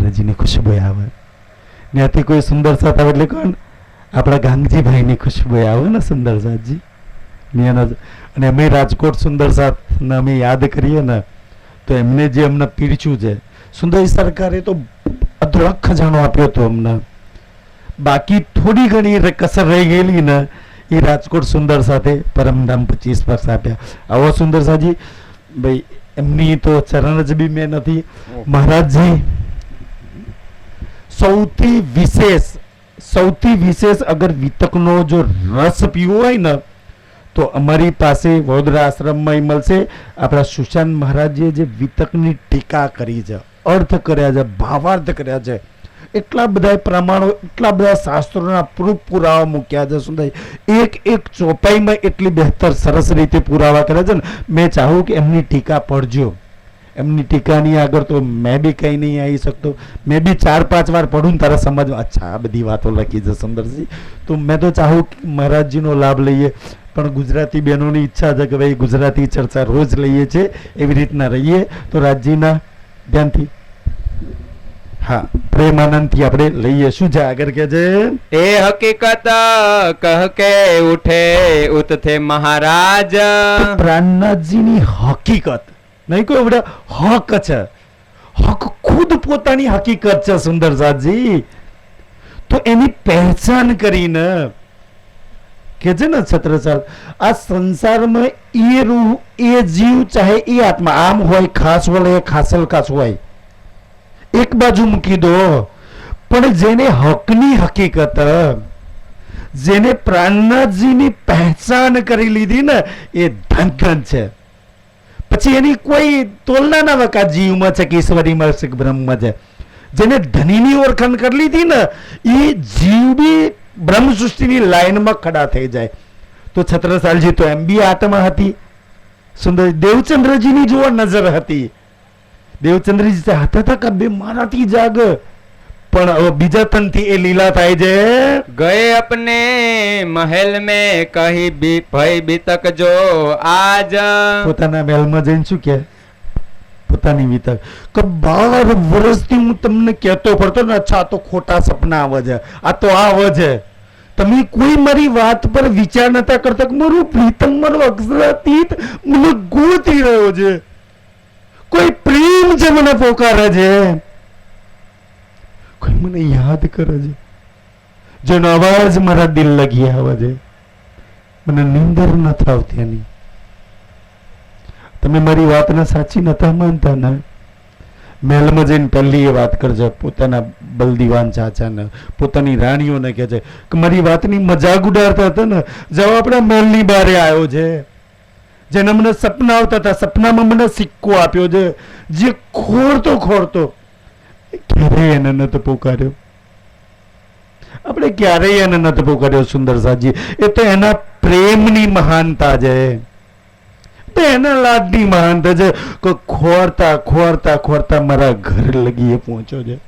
દેવચંદ્રજીની ખુશ્બુ આવે, ત્યાંથી કોઈ સુંદર સાથ આવે એટલે કોણ? આપણા ગાંગજીભાઈની ખુશ્બુ આવે ને સુંદર સાથજી. અને અમે રાજકોટ સુંદર સાથને અમે યાદ કરીએ ને તો એમને જે અમને પીરચ્યું છે, સુંદર સરકારે તો અઢળક ખજાનો આપ્યો હતો અમને. બાકી થોડી ઘણી કસર રહી ગયેલી ને એ રાજકોટ સુંદર સાથે પરમધામ 25 વર્ષ આપ્યા. આવો સુંદર સાજી ભાઈ, એમની તો ચરણ જ બી મેં નથી. મહારાજજી સૌથી વિશેષ અગર વિતકનો જો રસ પીવો હોય ને તો અમારી પાસે વડોદરા આશ્રમમાં મળશે. આપણા સુશાંત મહારાજે જે વિતકની ટીકા કરી છે, અર્થ કર્યા છે, ભાવાર્થ કર્યા છે, એટલા બધા પ્રમાણો, એટલા બધા શાસ્ત્રોના પ્રૂફ પુરાવા મૂક્યા છે. સુંદર એક ચોપાઈમાં એટલી બહેતર સરસ રીતે પુરાવા કર્યા છે ને. મેં ચાહું કે એમની ટીકા પડજો. એમની ટીકાની આગળ તો મેં બી કંઈ નહીં આવી શકતો. મેં બી 4-5 વાર પડું ને તારા સમજમાં અચ્છા આ બધી વાતો લખી છે સુંદરજી. તો મેં તો ચાહું કે મહારાજજીનો લાભ લઈએ, પણ ગુજરાતી બહેનોની ઈચ્છા છે કે ભાઈ ગુજરાતી ચર્ચા રોજ લઈએ છે, એવી રીતના રહીએ. તો રાજજીના ધ્યાનથી, હા, પ્રેમાનંદથી આપણે લઈએ. શું છે આગળ કે છે? એ હકીકત કહ કે ઉઠે ઉતથે મહારાજ. પ્રાણનાથજીની હકીકત નહીં, કોઈ બધા હક છે. હક ખુદ પોતાની હકીકત છે સુંદર સાજી. તો એની પહેચાન કરીને કે છે ને છત્રસાલ, આ સંસારમાં એ રૂહ, એ જીવ, ચાહે એ આત્મા આમ હોય, ખાસ હોય, ખાસલ ખાસ હોય, એક બાજુ મૂકી દો. પણ જેને હકની હકીકત, જેને પ્રાણનાથજીની પહેચાન કરી લીધી ને એ ધન છે. પછી એની કોઈ તોલના ના વકા જીવમાં છે કે ઈશ્વરીમાં છે કે બ્રહ્મમાં છે. જેને ધનીની ઓળખાણ કરી લીધી ને એ જીવ બી બ્રહ્મ સૃષ્ટિની લાઈનમાં ખડા થઈ જાય. તો છત્રસાલજી તો એમ બી આત્મા હતી. સુંદર દેવચંદ્રજીની જો નજર હતી. દેવચંદ્રજી હાથે હતા કે બે મારાથી જાગ, પણ હવે બીજા તનથી એ લીલા થાય છે. ગયે અપને મહેલ में કહી ભય બીતક જો આજ. પોતાના મહેલમાં જઈને શું કે પોતાની વિતક કે 12 વર્ષથી હું તમને કહેતો પડતો ને, અચ્છા તો ખોટા સપના આવે છે, આ તો આવે છે. તમે કોઈ મારી વાત પર વિચાર નતા કરતા કે મારું પ્રીતમ, મારો અક્ષરાતીત મને ગોતી રહ્યો છે, કોઈ પ્રેમ છે મને પોકારે છે, કોઈ મને યાદ કરે છે, જેનો અવાજ મારા દિલ લગી આવે છે. મને નીંદર નથી આવતી એની. તમે મારી વાતને સાચી નતા માનતા ને, મહેલમાં જઈને પહેલી એ વાત કરજો પોતાના બલદીવાન ચાચાને, પોતાની રાણીઓને કહે છે કે મારી વાતની મજાક ઉડાડતા હતા ને, જવા આપણા મહેલની બારે આવ્યો છે, જેને મને સપના આવતા હતા, સપનામાં મને સિક્કો આપ્યો છે, જે ખોરતો ક્યારેય એને નતો પોકાર્યો. આપણે ક્યારેય એને નતો પોકાર્યો સુંદર સાજી. એ તો એના પ્રેમની મહાનતા છે, એના લાડની મહાનતા છે કે ખોરતા મારા ઘર લગી એ પહોંચ્યો છે.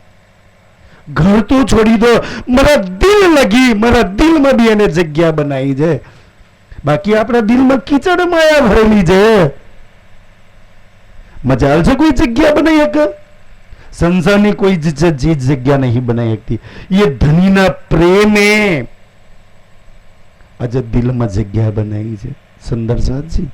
ઘર તો છોડી દો, મારા દિલ લગી, મારા દિલમાં બી એને જગ્યા બનાવી છે. બાકી આપણા દિલમાં કીચડ માયા ભરેલી છે. મજાલ છે કોઈ જગ્યા બનાવી શકે? સંસારની કોઈ જગ્યા નહીં બનાવી શકતી. એ ધનીના પ્રેમે આજે દિલમાં જગ્યા બનાવી છે સુંદર સાજી.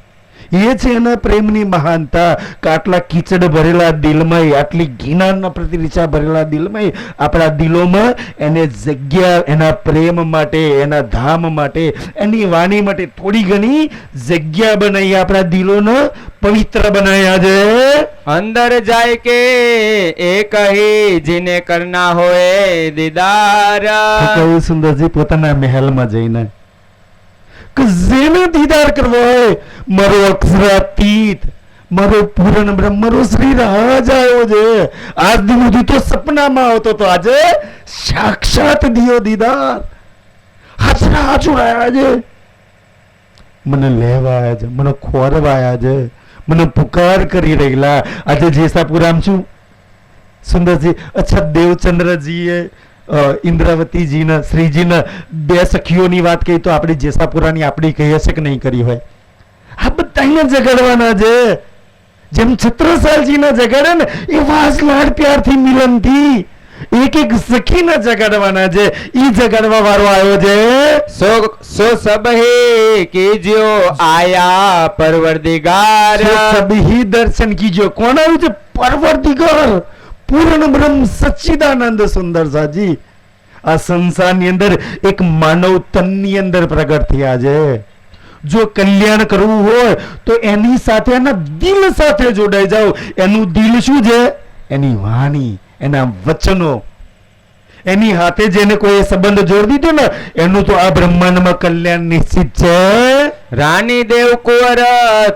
એ છે એના પ્રેમની મહાનતા કે આટલા કીચડ ભરેલા દિલમાં, આટલી ઘીના પ્રતિરીચા ભરેલા દિલમાં, આપણા દિલોમાં એને જગ્યા, એના પ્રેમ માટે, એના ધામ માટે, એની વાણી માટે થોડી ઘણી જગ્યા બનાવી, આપણા દિલોને પવિત્ર બનાવ્યા છે. અંદર જાય કે એ કહી જીને કરના હોય દીદાર. કહ્યું સુંદરજી પોતાના મહેલમાં જઈને કે જેને દીદાર કરવો હોય, મારો અક્ષરાતીત, મારો પૂર્ણ બ્રહ્મ, મારો શ્રી રાજ આવ્યો છે. આજ દિન સુધી તો સપનામાં આવતો તો, આજે સાક્ષાત દિયો દીદાર, હાજરા જોડાયા છે, મને લેવા આવ્યા છે, મને ખોરવા આવ્યા છે, મને પુકાર કરી રહેલા. આજે જેસાપુરામ છું સુંદરજી. અચ્છા દેવચંદ્રજીએ ઇન્દ્રાવતીજીના, શ્રીજીના બે સખીઓની વાત કહી તો આપણે જેસાપુરાની આપણી કહી હશે કે નહીં કરી હોય? આ બધાને જગાડવાના છે. જેમ છત્રસાલજીના જગાડે ને એવા જ લાડ પ્યારથી મિલનથી એક એક સખીને જગાડવાના છે. ઈ જગાડવા વાળો આવ્યો છે. સો સબહે કીજો આયા પરવરદિગાર. સબહી દર્શન કીજો. કોણ આવ્યું છે? પરવરદિગાર, પૂર્ણ બ્રહ્મ સચ્ચિદાનંદ સુંદર સાજી આ સંસારની અંદર એક માનવ તનની અંદર પ્રગટ થયા છે. જો કલ્યાણ કરવું હોય તો એની સાથે એના દિલ સાથે જોડાઈ જાઓ. એનું દિલ શું છે? એની વાણી, એના વચનો, એની હાથે જેને કોઈ સંબંધ જોડી દીધો ને એનું તો આ બ્રહ્માંડમાં કલ્યાણ નિશ્ચિત છે. રાની દેવ કુંવર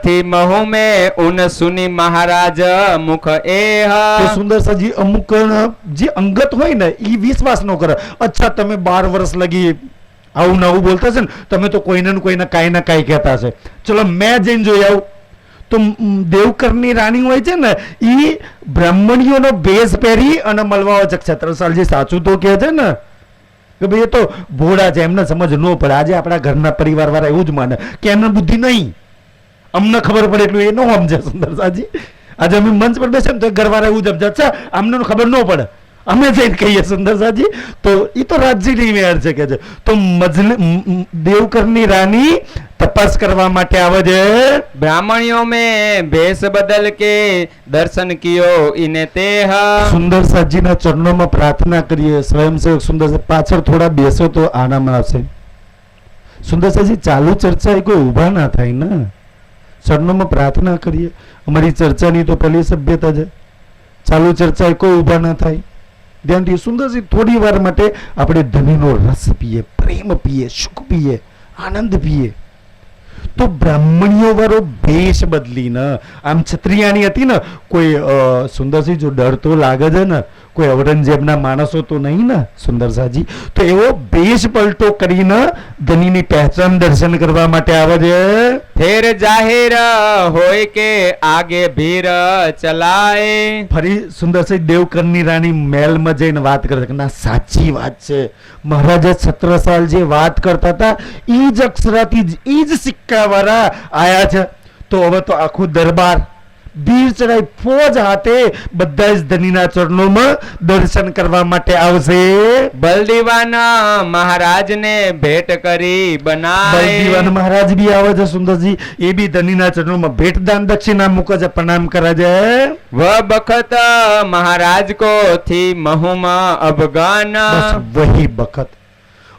થી મહુ મે ઉન સુની મહારાજ મુખ એહ. તો સુંદર સાજી અમુક જે અંગત હોય ને એ વિશ્વાસ ન કરે. અચ્છા તમે 12 વર્ષ લગી આવું નવું બોલતા છે ને, તમે તો કોઈને ને કોઈને કાંઈ ના કાંઈ કહેતા છે. ચલો મેં જઈને જોઈ આવું. તો દેવકરની રાણી હોય છે ને એ બ્રાહ્મણીઓનો ભેસ પહેરી અને મળવા હોય છે. છત્રસાલજી સાચું તો કહે છે ને કે ભાઈ એ તો ભોળા છે, એમને સમજ ન પડે. આજે આપણા ઘરના પરિવાર વાળા એવું જ માને કે એમને બુદ્ધિ નહીં, અમને ખબર પડે એટલું એ ન સમજે. સુંદરસાજી આજે અમે મંચ પર બેસે ને તો ઘરવાળા એવું જ સમજે, અચ્છા અમને ખબર ન પડે, અમે જઈને કહીએ. સુંદરસાજી તો એ તો રાજ્યની મેર છે કે છે. તો દેવકરની રાણી તપાસ કરવા માટે આવે છે. બ્રાહ્મણિयों में भेष बदल के दर्शन कियो इने तेह. સુંદર સાજીના ચરણોમાં પ્રાર્થના કરીએ. સ્વયંસેવક સુંદર પાછળ થોડા બેસો તો આરામ આવશે. સુંદર સાજી ચાલુ ચર્ચા એ કોઈ ઊભા ના થાય ને. ચરણોમાં પ્રાર્થના કરીએ. અમારી ચર્ચાની તો પહેલી સભ્યતા છે. ચાલુ ચર્ચા એ કોઈ ઊભા ના થાય. ધ્યાનથી સુંદરજી થોડી વાર માટે આપણે ધનીનો રસ પીએ, પ્રેમ પીએ, સુખ પીએ, આનંદ પીએ. તો બ્રાહ્મણીઓ વાળો ભેષ બદલીને આમ છત્રિયાની હતી ને કોઈ સુંદરસિંહ જો ડર તો લાગે છે ને, કોઈ ઔરંગઝેબના માણસો તો નહીં ને સુંદરસાજી. તો એવો ભેષ પલટો કરીને ધનીની પહેચાન દર્શન કરવા માટે આવે છે. ફેર જાહેર હોય કે આગે ભીર ચલાય. ફરી સુંદરસિંહ દેવકરની રાણી મહેલમાં જઈને વાત કરે કે ના સાચી વાત છે. મહારાજા છત્રસાલ જે વાત કરતા હતા ઈ જ અક્ષરાથી ઈ જ સિક્કા વાળા આયા છે. તો હવે તો આખું દરબાર ભીડ ચડાઈ ફોજ હાથે બધા જ ધનીના ચરણોમાં દર્શન કરવા માટે આવશે. બલદીવાન મહારાજ ને ભેટ કરી બનાય. બલદીવાન મહારાજ બી આવે છે સુંદરજી. એ બી ધનીના ચરણોમાં ભેટ દાન દક્ષિણા મૂકે છે, પ્રણામ કરે છે. વ બખત મહારાજ કો થી મહુમાં અફગાન. બસ વહી બખત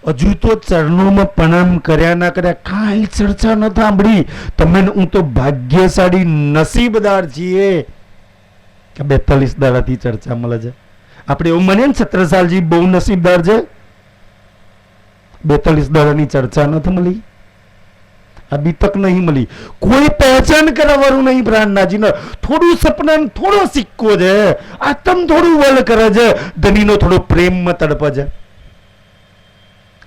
હજુ તો ચરણોમાં પ્રણામ કર્યા ના કર્યા કાંઈ ચર્ચા ન સાંભળી. તમે હું તો ભાગ્યશાળી નસીબદાર છીએ કે 42 દાડાથી ચર્ચા મળે છે. આપણે એવું માનીએ ને છત્રસાલજી બહુ નસીબદાર છે, 42 દાડાની ચર્ચા નથી મળી, આ બી તક નહીં મળી. કોઈ પહેચાન કરવાનું નહીં પ્રાણનાજીને. થોડું સપના થોડો સિક્કો છે, આતમ થોડું વલ કરે છે, ધનીનો થોડો પ્રેમમાં તડપે છે.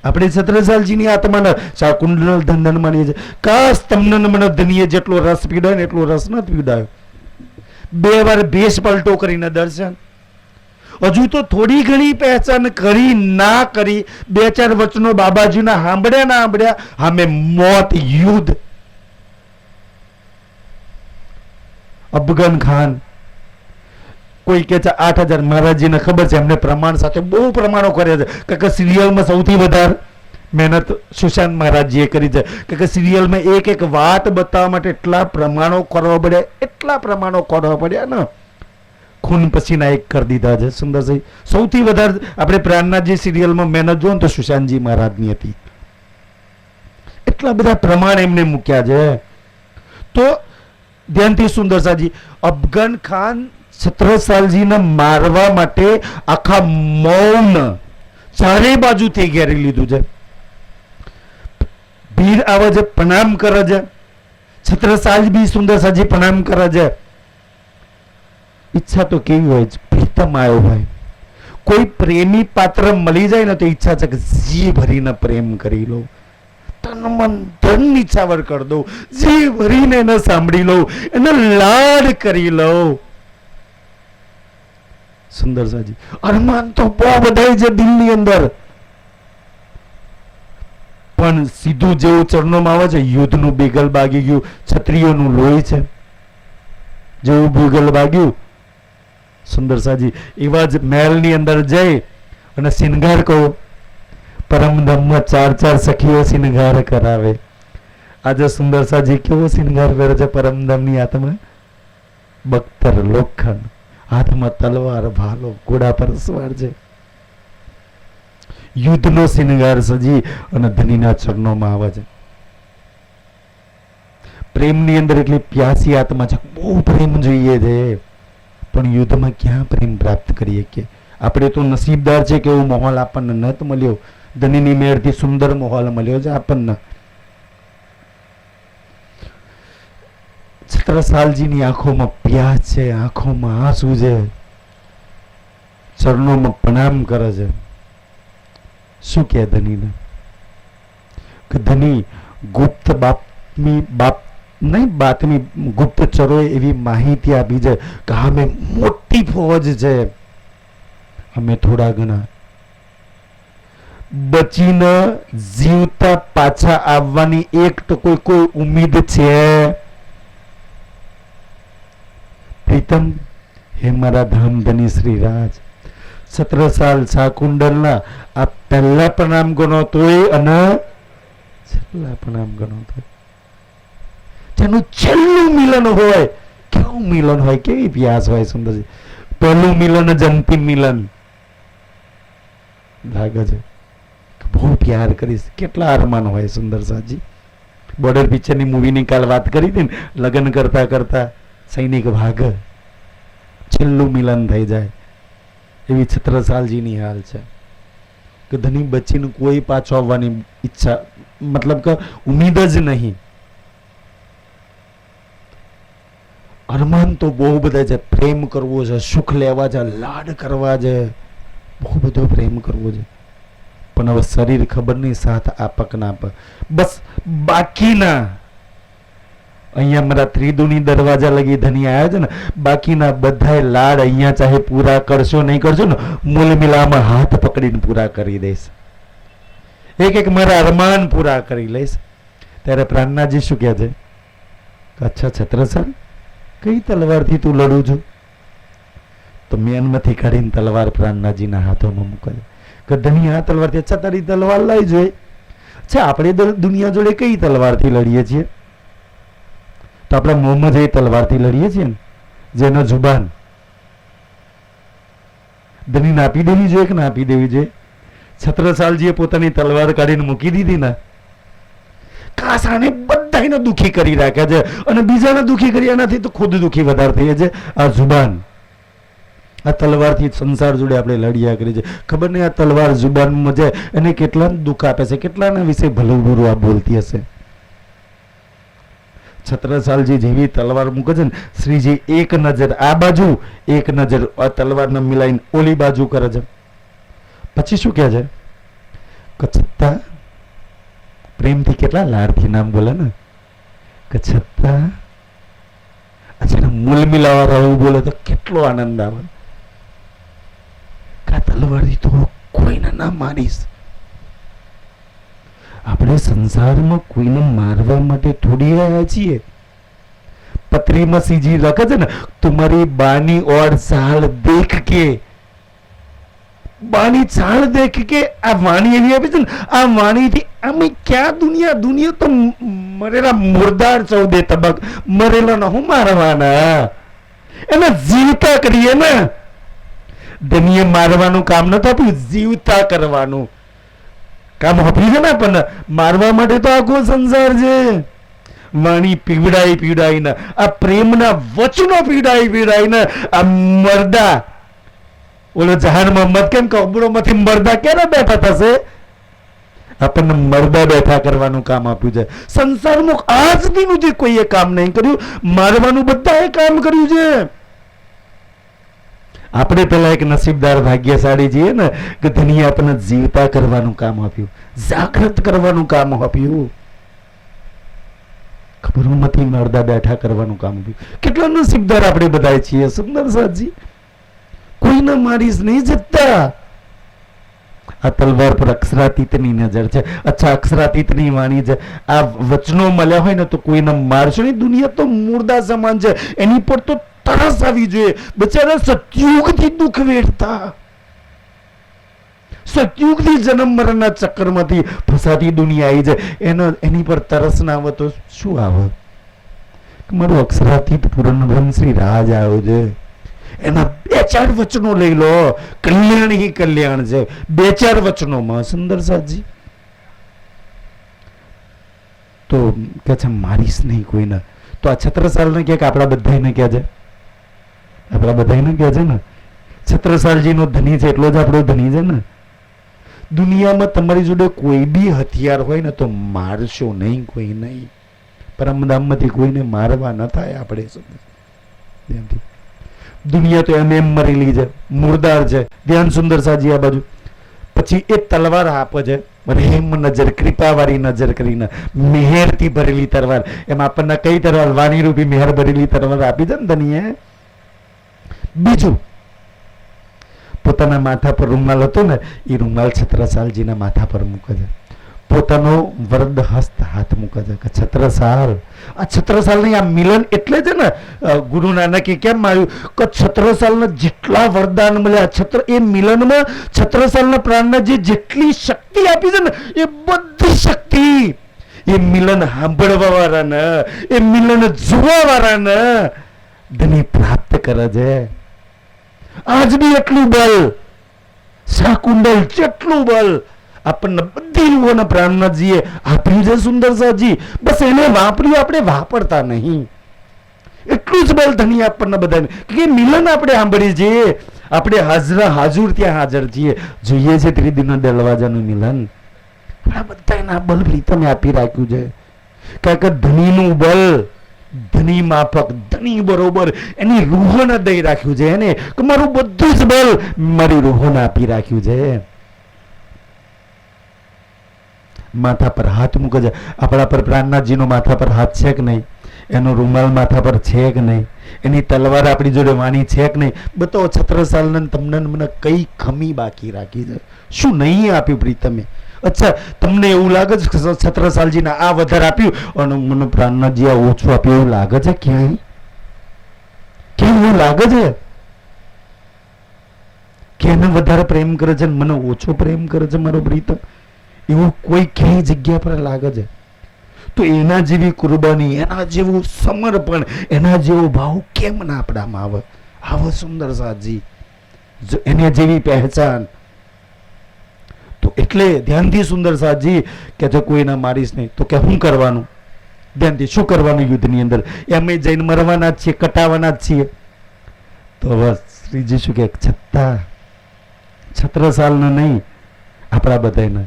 આપણે છત્રસાલજીની આત્માના શાકુંડલ ધંધન માનીએ છીએ. કાશ તમને મને ધનીએ જેટલો રસ પીડાય ને એટલો રસ નથી પીડાયો. 2 વાર ભેષ પલટો કરીને દર્શન. હજુ તો થોડી ઘણી પહેચાન કરી ના કરી, 2-4 વચનો બાબાજીના સાંભળ્યા ના સાંભળ્યા, સામે મોત, યુદ્ધ. અફઘાન ખાન કોઈ કે છે 8000. મહારાજજીને ખબર છે એમને પ્રમાણ સાથે બહુ પ્રમાણો કર્યા છે. કે સિરિયલમાં સૌથી વધારે મહેનત સુશાંત મહારાજજીએ કરી છે. કે સિરિયલમાં એક વાત બતાવવા માટે એટલા પ્રમાણો કરવા પડ્યા, એટલા પ્રમાણો કરવા પડ્યા ને ખૂન પસીના એક કરી દીધા છે. સુંદરસિંહ સૌથી વધારે આપણે પ્રાણનાથજી સિરિયલમાં મહેનત જો તો સુશાંતજી મહારાજની હતી. એટલા બધા પ્રમાણ એમને મૂક્યા છે. તો ધ્યાનથી સુંદરસાજી, અફઘાન ખાન છત્રસાલજીને મારવા માટે આખા મૌન ચારે બાજુથી ઘેરી લીધું છે. ભીડ આવે છે, પ્રણામ કરે છે. છત્રસાલ બી સુંદરસાજી પ્રણામ કરે છે. ઈચ્છા તો કેવી હોય છે, પ્રીતમ આવ્યો ભાઈ. કોઈ પ્રેમી પાત્ર મળી જાય ને તો ઈચ્છા છે કે જી ભરીને પ્રેમ કરી લો, તન મન ધન નિછાવર કરી દઉં, જી ભરીને એને સાંભળી લઉં, એને લાડ કરી લઉં. સુંદરસાજી અરમાન તો બહુ બધા છે દિલની અંદર, પણ સીધું જેવું ચરણોમાં આવે છે યુદ્ધનું બેગલ બાગી ગયું, ક્ષત્રિયોનું લોહી છે. જેવું ભૂગલ વાગ્યું સુંદર સાજી એવા જ મહેલની અંદર જઈ અને શિંગાર કહો પરમધામમાં 4 સખીઓ શિંગાર કરાવે. આજે સુંદર સાજી કેવો શિંગાર કરે છે પરમધામની આત્મા? બખ્તર લોખંડ, હાથમાં તલવાર ભાલો ઘોડા પર સવાર છે. યુદ્ધનો શિંગાર સજી અને ધનીના ચરણોમાં આવે છે. પ્રેમની અંદર એટલી પ્યાસી આત્મા છે, બહુ પ્રેમ જોઈએ છે, પણ યુદ્ધમાં ક્યાં પ્રેમ પ્રાપ્ત કરીએ કે આપણે તો નસીબદાર છે કે એવો માહોલ આપણને નત મળ્યો. ધનીની મેળથી સુંદર માહોલ મળ્યો છે આપણને. છત્રસાલજીની આંખોમાં પ્યાસ છે, આંખોમાં આંસુ છે, ચરણોમાં પ્રણામ કરે છે. શું કહે ધનીને? કે ધની ગુપ્ત બાતમી ગુપ્તચરોએ એવી માહિતી આપી છે કે અમે મોટી ફોજ છે, અમે થોડા ઘણા બચીને જીવતા પાછા આવવાની એક તો કોઈ ઉમ્મીદ છે? પ્રીતમ, હે મારા ધામધની શ્રીરાજ, 17 સાલ શાકુંડલના આ પહેલા પ્રણામ ગણો તોય અને છેલ્લા પ્રણામ ગણો તોય જેનું છેલ્લું મિલન હોય, કેવું મિલન હોય, કેવી પ્યાસ હોય સુંદરજી. પહેલું મિલન જ અંતિમ મિલન લાગે છે. બહુ પ્યાર કરીશ, કેટલા અરમાન હોય સુંદર સાજી. બોર્ડર પિક્ચરની મૂવીની કાલ વાત કરી હતી ને, લગ્ન કરતા કરતા સૈનિક ભાગ, છેલ્લું મિલન થઈ જાય એવી છત્રસાલજીની હાલ છે કે ધની બચીને કોઈ પાછો આવવાની ઈચ્છા, મતલબ કે ઉમ્મીદ જ નહીં. અરમાન તો બહુ બધા છે, પ્રેમ કરવો છે, સુખ લેવા છે, લાડ કરવા છે, બહુ બધો પ્રેમ કરવો છે, પણ હવે શરીર ખબર નહીં સાથ આપક ના આપે. બસ બાકીના અહીંયા મારા ત્રિદુની દરવાજા લગી ધની આવ્યા છે ને, બાકીના બધા લાડ અહીંયા ચાહે પૂરા કરશો નહીં કરશો ને, મૂલ મિલામાં હાથ પકડીને પૂરા કરી દઈશ, એક મારા અરમાન પૂરા કરી લઈશ. ત્યારે પ્રાણનાજી શું કહે છે? અચ્છા છત્રસાલ, કઈ તલવારથી તું લડું છું? તો મેનમાંથી કાઢીને તલવાર પ્રાણનાજીના હાથોમાં મૂકે કે ધની આ તલવારથી, અચ્છા તારી તલવાર લઈ જોઈએ. અચ્છા આપણે દુનિયા જોડે કઈ તલવારથી લડીએ છીએ? તો આપણે મોહમ્મદ એ તલવારથી લડીએ છીએ ને, જેનો જુબાન. ધની નાપી દેવી જોઈએ કે ના આપી દેવી જોઈએ? છત્રસાલજીએ પોતાની તલવાર કાઢીને મૂકી દીધી ને, કાસાને બધાને દુખી કરી રાખ્યા છે, અને બીજાને દુખી કર્યા નથી તો ખુદ દુખી વધારે થઈ છે. આ જુબાન, આ તલવારથી સંસાર જોડે આપણે લડ્યા કરી છે. ખબર નહીં આ તલવાર જુબાનમાં છે એને કેટલાને દુઃખ આપે છે, કેટલાના વિશે ભલું બુરું આ બોલતી હશે. છત્રસાલજી જેવી તલવાર મૂકે છે ને, શ્રીજી એક નજર આ બાજુ, એક નજર આ તલવારને મિલાઈને ઓલી બાજુ કરે છે. પછી શું કહે છે? કે છતાં પ્રેમથી કેટલા લાડથી નામ બોલે ને, કે છતાં અચ્છા મૂલ મિલાવા રહું બોલે તો કેટલો આનંદ આવે. કા તલવારથી તો કોઈને ના મારીશ. આપણે સંસારમાં કોઈને મારવા માટે થોડી રહ્યા છીએ. પત્રીમાં સીજી લખે છે ને, તુમારી બાની ઓર ચાલ દેખ કે, બાની ચાલ દેખ કે, આ વાણી એવી આપી છે ને, આ વાણીથી અમે ક્યાં દુનિયા તો મરેલા મુર્દાર 14 તબક મરેલા ન હું મારવાના, એને જીવતા કરીએ ને. ધનીએ મારવાનું કામ નથી આપ્યું, જીવતા કરવાનું કામ આપ્યું છે ને. પણ મારવા માટે તો આખો સંસાર છે. વાણી પીવડાઈને, આ પ્રેમના વચનો પીવડાઈને, આ મરદા ઓલો જહાન મોહમ્મદ કેમ કબરોમાંથી મરદા ક્યારે બેઠા થશે? આપણને મરદા બેઠા કરવાનું કામ આપ્યું છે. સંસારમાં આજ દી સુધી કોઈએ કામ નહીં કર્યું, મારવાનું બધાએ કામ કર્યું છે. આપણે પેલા એક નસીબદાર ભાગ્યશાળી છીએ ને કે ધનીએ આપણને જીવતા કરવાનું કામ આપ્યું, જાગૃત કરવાનું કામ આપ્યું, ખબરોમાંથી મરદા બેઠા કરવાનું કામ આપ્યું. કેટલા નસીબદાર આપણે બધા છીએ સુંદર સાજી. કોઈને મારીશ નહીં જતા. આ તલવાર પર અક્ષરાતીતની નજર છે. અચ્છા અક્ષરાતીતની વાણી છે. આ વચનો મળ્યા હોય ને તો કોઈને મારશો નહીં. દુનિયા તો મુર્દા સમાન છે, એની પર તો તરસ આવી જોઈએ. બિચારા સતયુગથી દુઃખ વેઠતા, સતયુગથી જન્મ મરણના ચક્કરમાંથી ફસાતી દુનિયા આવી જાય, એની પર તરસ ના આવે તો શું આવે? મારું અક્ષરાતીત પૂર્ણ શ્રી રાજ આવ્યો છે, એના 2-4 વચનો લઈ લો, કલ્યાણ ही કલ્યાણ છે 2-4 વચનોમાં. સુંદર સાજી તો કે છે મારીશ નહીં કોઈને. તો આ છત્રસાલને કે આપણા બધાને કહે છે, આપણા બધાને કહે છે ને, છત્રસાલજીનો ધની છે એટલો જ આપણો ધની છે ને. દુનિયામાં તમારી જોડે કોઈ બી હથિયાર હોય ને તો મારશો નહીં, કોઈ નહીં. પરમધામમાંથી કોઈને મારવા ન થાય આપણે. દુનિયા તો એમ મરેલી છે, મુર્દાર છે. ધ્યાન સુંદર સાજી આ બાજુ. પછી એ તલવાર આપે છે, રેમ નજર, કૃપાવાળી નજર કરીને, મેહેરથી ભરેલી તલવાર. એમાં આપણને કઈ તલવાર? વાણી રૂપી મેહર ભરેલી તલવાર આપી છે ને ધનીએ. બીજું, પોતાના માથા પર રૂમાલ હતો ને, એ રૂમાલ છત્રસાલજીના માથા પર મૂકે છે. પોતાનો વરદ હસ્ત હાથ મૂકે છે કે છત્રસાલ. આ છત્રસાલની આ મિલન એટલે છે ને ગુરુ નાનકે કેમ આવ્યું કે છત્રસાલને જેટલા વરદાન મળ્યા, એ મિલનમાં છત્રસાલના પ્રાણને જેટલી શક્તિ આપી છે ને, એ બધી શક્તિ એ મિલન સાંભળવા વાળાને, એ મિલન જોવા વાળાને ધની પ્રાપ્ત કરે છે. આજ બી એટલું બળ, શાકુંડલ જેટલું બળ આપણને બધી રૂહોના પ્રાણનાથજીએ આપ્યું છે સુંદર સાજી. બસ એને વાપર્યું, આપણે વાપરતા નહીં. એટલું જ બળ ધની આપણને બધાને કે મિલન આપણે સાંભળીએ છીએ, આપણે હાજર ત્યાં હાજર છીએ, જોઈએ છે ત્રિદિવના દરવાજાનું મિલન. આ બધાના બળ પ્રીતમે આપી રાખ્યું છે. કારણ કે ધનીનું બળ, ધની માફક, ધની બરોબર એની રૂહોને દઈ રાખ્યું છે. એને કે મારું બધું જ બળ મારી રૂહોને આપી રાખ્યું છે. માથા પર હાથ મૂકે છે. આપણા પર પ્રાણનાથજીનો માથા પર હાથ છે કે નહીં? એનો રૂમાલ માથા પર છે કે નહીં? એની તલવાર આપણી જોડે વાણી છે કે નહીં? બતાવો છત્રસાલને તમને મને કઈ ખમી બાકી રાખી છે? શું નહીં આપ્યું પ્રીતમે? અચ્છા, તમને એવું લાગે છે કે છત્રસાલજીને આ વધારે આપ્યું અને મને પ્રાણનાથજી આ ઓછું આપ્યું એવું લાગે છે? ક્યાંય કેમ એવું લાગે છે કે એને વધારે પ્રેમ કરે છે મને ઓછો પ્રેમ કરે છે મારો પ્રીતમ? એવું કોઈ ક્યાંય જગ્યા પર લાગે છે? તો એના જેવી કુરબાની, એના જેવું સમર્પણ, એના જેવો ભાવ કેમ ના આપણામાં આવે? આવો સુંદર સાજી, એને જેવી પહેચાન. તો એટલે ધ્યાનથી સુંદર સાજી કે જો કોઈને મારીશ નહીં તો કે શું કરવાનું? ધ્યાનથી શું કરવાનું યુદ્ધની અંદર? એમ જઈને મરવાના જ છીએ, કટાવાના જ છીએ. તો બસ શ્રીજી શું કે છત્રસાલને નહીં, આપણા બધાને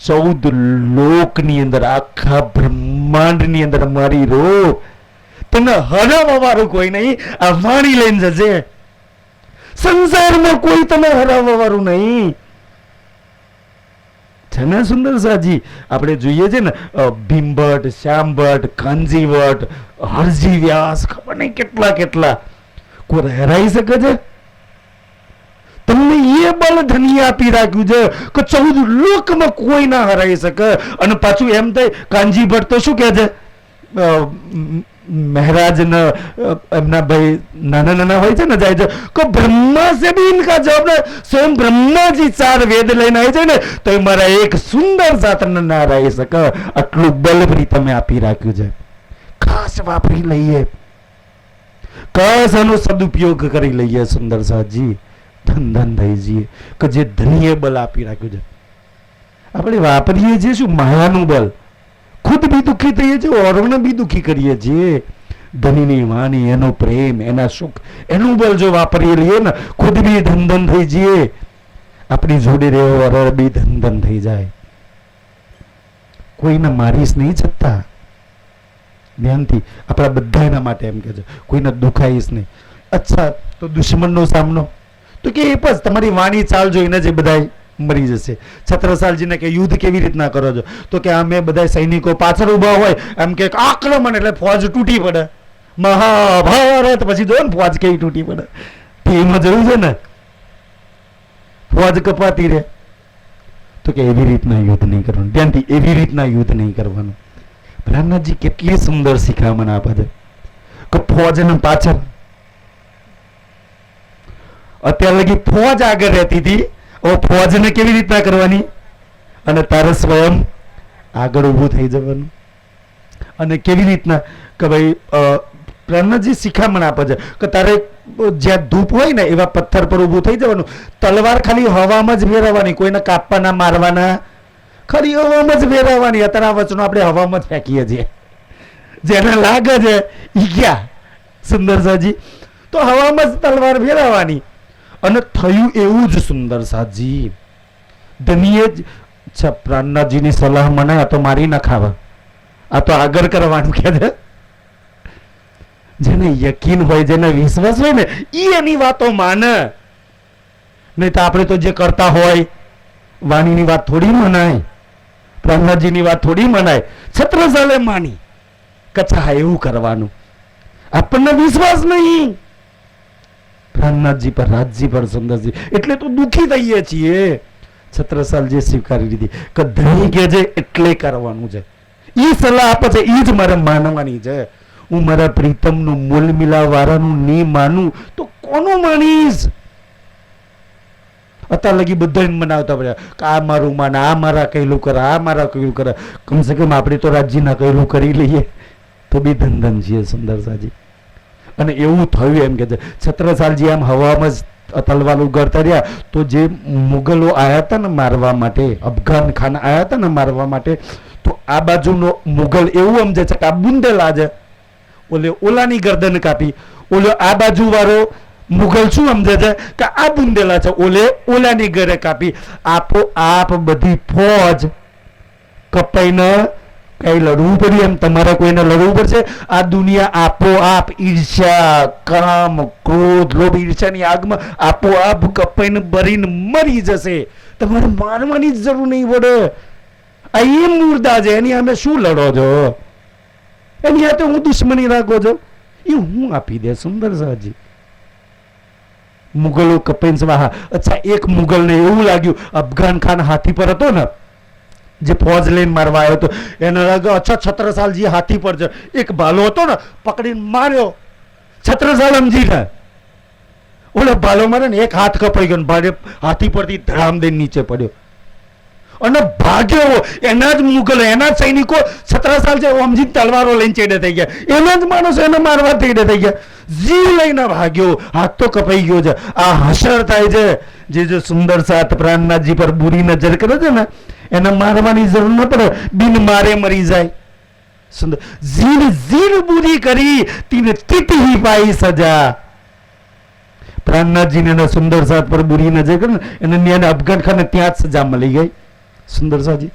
14 લોકની અંદર, આખા બ્રહ્માંડની અંદર મારી રો તને હરાવવા વાળું કોઈ નહીં. આ વાણી લઈને જજે, સંસારમાં કોઈ તમે હરાવવા વાળું નહીં છે ને સુંદર સાજી. આપણે જોઈએ છે ને ભીમભટ્ટ, શ્યામભટ્ટ, કાનજીભટ્ટ, હરજી વ્યાસ, ખબર નહીં કેટલા કેટલા, કોઈ હરાઈ શકે છે? તમને એ બળ ધની આપી રાખ્યું છે કે 14 લોકમાં કોઈ ના હરાઈ શકે. અને પાછું એમ થાય, કાનજીભટ્ટ તો શું કહે છે, મહારાજના એમના ભાઈ નાના નાના હોય છે ને, જાય છે કે બ્રહ્મા સે ભી ઇનકા જવાબ ને, સ્વયં બ્રહ્માજી 4 વેદ લઈને આવે છે ને તો મારા એક સુંદર સાતને ના હરાઈ શકે. આટલું બળ પ્રીતમે આપી રાખ્યું છે. ખાસ વાપરી લઈએ, ખાસ આનો સદુપયોગ કરી લઈએ સુંદર સાજી. ધન થઈ જઈએ કે જે ધનીએ બળ આપી રાખ્યું છે. આપણે વાપરીએ છીએ શું? માયાનું બળ. ખુદ બી દુઃખી થઈએ છીએ, ઓરોને બી દુઃખી કરીએ છીએ. ધનીની વાણી, એનો પ્રેમ, એના સુખ, એનું બળ જો વાપરીએ લઈએ ને, ખુદ બી ધન થઈ જઈએ. આપણી જોડે રહેવો ઓર બી ધન થઈ જાય. કોઈને મારીશ નહીં છતાં ધ્યાનથી, આપણા બધા એના માટે એમ કે છે કોઈને દુખાઈશ નહીં. અચ્છા, તો દુશ્મનનો સામનો તો કે એ બસ તમારી વાણી ચાલ જોઈને જ બધા મરી જશે. છત્રસાલજીને કે યુદ્ધ કેવી રીતના કરો છો? તો કે અમે બધા સૈનિકો પાછળ ઉભા હોય, એમ કે આક્રમણ એટલે ફોજ તૂટી પડે. મહાભારત પછી જો ને ફોજ કેવી તૂટી પડે, એમાં જોયું છે ને, ફોજ કપાતી રહે. તો કે એવી રીતના યુદ્ધ નહીં કરવાનું. ધ્યાનથી, એવી રીતના યુદ્ધ નહીં કરવાનું. ભ્રામનાથજી કેટલી સુંદર શિખામણ આપે છે કે ફોજને પાછળ. અત્યાર લગી ફોજ આગળ રહેતી હતી, હવે ફોજને કેવી રીતના કરવાની, અને તારે સ્વયં આગળ ઊભું થઈ જવાનું. અને કેવી રીતના કે ભાઈ પ્રેરણાજી શિખામણ આપે છે કે તારે જ્યાં ધૂપ હોય ને એવા પથ્થર પર ઊભું થઈ જવાનું. તલવાર ખાલી હવામાં જ ફેરવવાની, કોઈને કાપવાના મારવાના, ખાલી હવામાં જ ફેરવવાની. અત્યારે આ વચનો આપણે હવામાં જ ફેંકીએ છીએ, જેને લાગે છે ઈ ગયા સુંદર સાજી, તો હવામાં જ તલવાર ફેરવવાની. અને થયું એવું જ સુંદર સાજી. ધનીએ જ પ્રાણનાથજીની સલાહ મને આ તો મારી ના ખાવા, આ તો આગળ કરવાનું કે છે. જેને યકીન હોય, જેને વિશ્વાસ હોય ને ઈ એની વાતો માને. નહીં તો આપણે તો જે કરતા હોય, વાણીની વાત થોડી મનાય, પ્રાણનાથજીની વાત થોડી મનાય. છત્રસાલે માની કચ્છા એવું કરવાનું, આપણને વિશ્વાસ નહીં પ્રાણનાથજી પર, રાજજી પર, સુંદરજી. એટલે તો દુખી થઈએ છીએ. છત્રસાલ જે સ્વીકારી લીધી કે ધણી કે છે એટલે કરવાનું છે, ઈ સલાહ આપે છે ઈ જ મારે માનવાની છે. હું મારા પ્રીતમનું મૂલ મિલા વાળાનું નહીં માનું તો કોનું માનીશ? અત્યાર લગી બધા મનાવતા પડ્યા કે આ મારું માને, આ મારા કહેલું કરે, આ મારા કહેલું કરે. કમસે કમ આપણે તો રાજ્યના કહેલું કરી લઈએ તો બી ધન છીએ સુંદર સાજી. અને એવું થયું એમ કે છે છત્રસાલજી આમ હવામાં જ તલવાર ઉગાડતા રહ્યા તો જે મુગલો આયા હતા ને મારવા માટે, અફઘાન ખાન આયા હતા ને મારવા માટે, તો આ બાજુનો મુગલ એવું સમજે છે કે આ બુંદેલા છે, ઓલે ઓલાની ગરદન કાપી. ઓલો આ બાજુ વાળો મુગલ શું સમજે છે કે આ બુંદેલા છે, ઓલે ઓલાની ઘરે કાપી. આપો આપ બધી ફોજ કપાઈને કઈ લડવું પડ્યું એમ તમારે કોઈને લડવું પડશે? આ દુનિયા આપોઆપ ઈર્ષ્યા, કામ, ક્રોધ, લોભ, ઈર્ષ્યાની આગમાં આપોઆપ કપાઈને ભરીને મરી જશે. તમારે મારવાની જ જરૂર નહીં પડે. આ એ મુર્દા છે, એની સામે શું લડો છો? એની હાથે હું દુશ્મની રાખો છો? એ હું આપી દે સુંદર સાજી. મુગલો કપાઈને સ્વાહા. અચ્છા, એક મુગલને એવું લાગ્યું અફઘાન ખાન હાથી પર હતો ને, જે ફોજ લઈને મારવા આવ્યો હતો, એને લાગ્યો અચ્છા છત્રસાલજી હાથી પર છે. એક ભાલો હતો ને પકડીને માર્યો. છત્રસાલ સમજીને ઓલો ભાલો મારે ને એક હાથ કપાઈ ગયો, ભાડે હાથી પરથી ધડામ દઈને નીચે પડ્યો અને ભાગ્યો. એના જ મુગલો, એના જ સૈનિકો છત્રસાલ છે સમજી તલવારો લઈને ચેડે થઈ ગયા. એના જ માણસો એને મારવા ચેડે થઈ ગયા. જીવ લઈને ભાગ્યો, હાથ તો કપાઈ ગયો છે. આ હસર થાય છે જે સુંદર સાત પ્રાણનાથજી પર બુરી નજર કરે છે ને, એને મારવાની જરૂર ન પડે, બિન મારે મરી જાય. સુંદર જીન જીન બુરી કરી તીને તિત હી પાઈ સજા. પ્રાણનાથજીને એના સુંદર સાત પર બુરી નજર કરે ને, એને ન્યાને અફઘાન ખાને ત્યાં જ સજા મળી ગઈ સુંદર સાજી.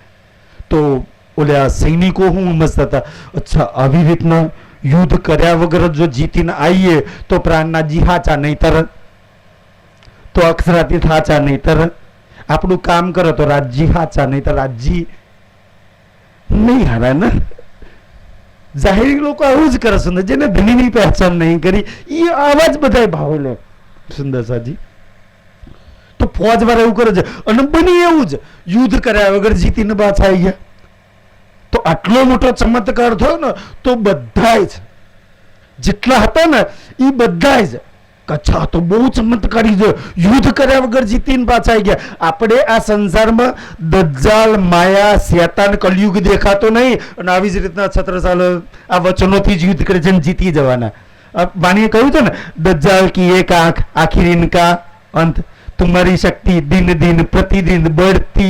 તો ઓલે આ સૈનિકો હું મસ્ત હતા. અચ્છા, આવી રીતના યુદ્ધ કર્યા વગર જો જીતીને આવીએ તો પ્રાણનાથજી હાચા નહીં તરત, તો અક્ષરાતી હાચા નહીં તરત. આપણું કામ કરો તો રાજજી હાચા, નહીં તો રાજજી નહીં હારા ને. જાહેરી લોકો આવું જ કરે સુંદર, જેને ધનીની પહેચાન નહીં કરી એ આવા જ બધા ભાવ લે સુંદર સાજી. તો ફોજ વાળા એવું કરે છે અને બની એવું જ યુદ્ધ કર્યા વગર જીતીને પાછા આવી ગયા. તો આટલો મોટો ચમત્કાર થયો ને તો બધા જ જેટલા હતા ને એ બધા જ કચ્છા તો બહુ ચમત્કારી છે, યુદ્ધ કર્યા વગર જીતીને પાછા આવી ગયા. આપણે આ સંસારમાં દજ્જાલ, માયા, શેતાન, કલયુગ દેખાતો નહીં, અને આવી જ રીતના છત્રસાલ આ વચનોથી જ યુદ્ધ કરે છે જીતી જવાના. વાણીએ કહ્યું છે ને, દજ્જાલ કી એક આંખ આખિર ઇનકા અંત, तुम्हारी शक्ति दिन दिन प्रतिदिन बढ़ती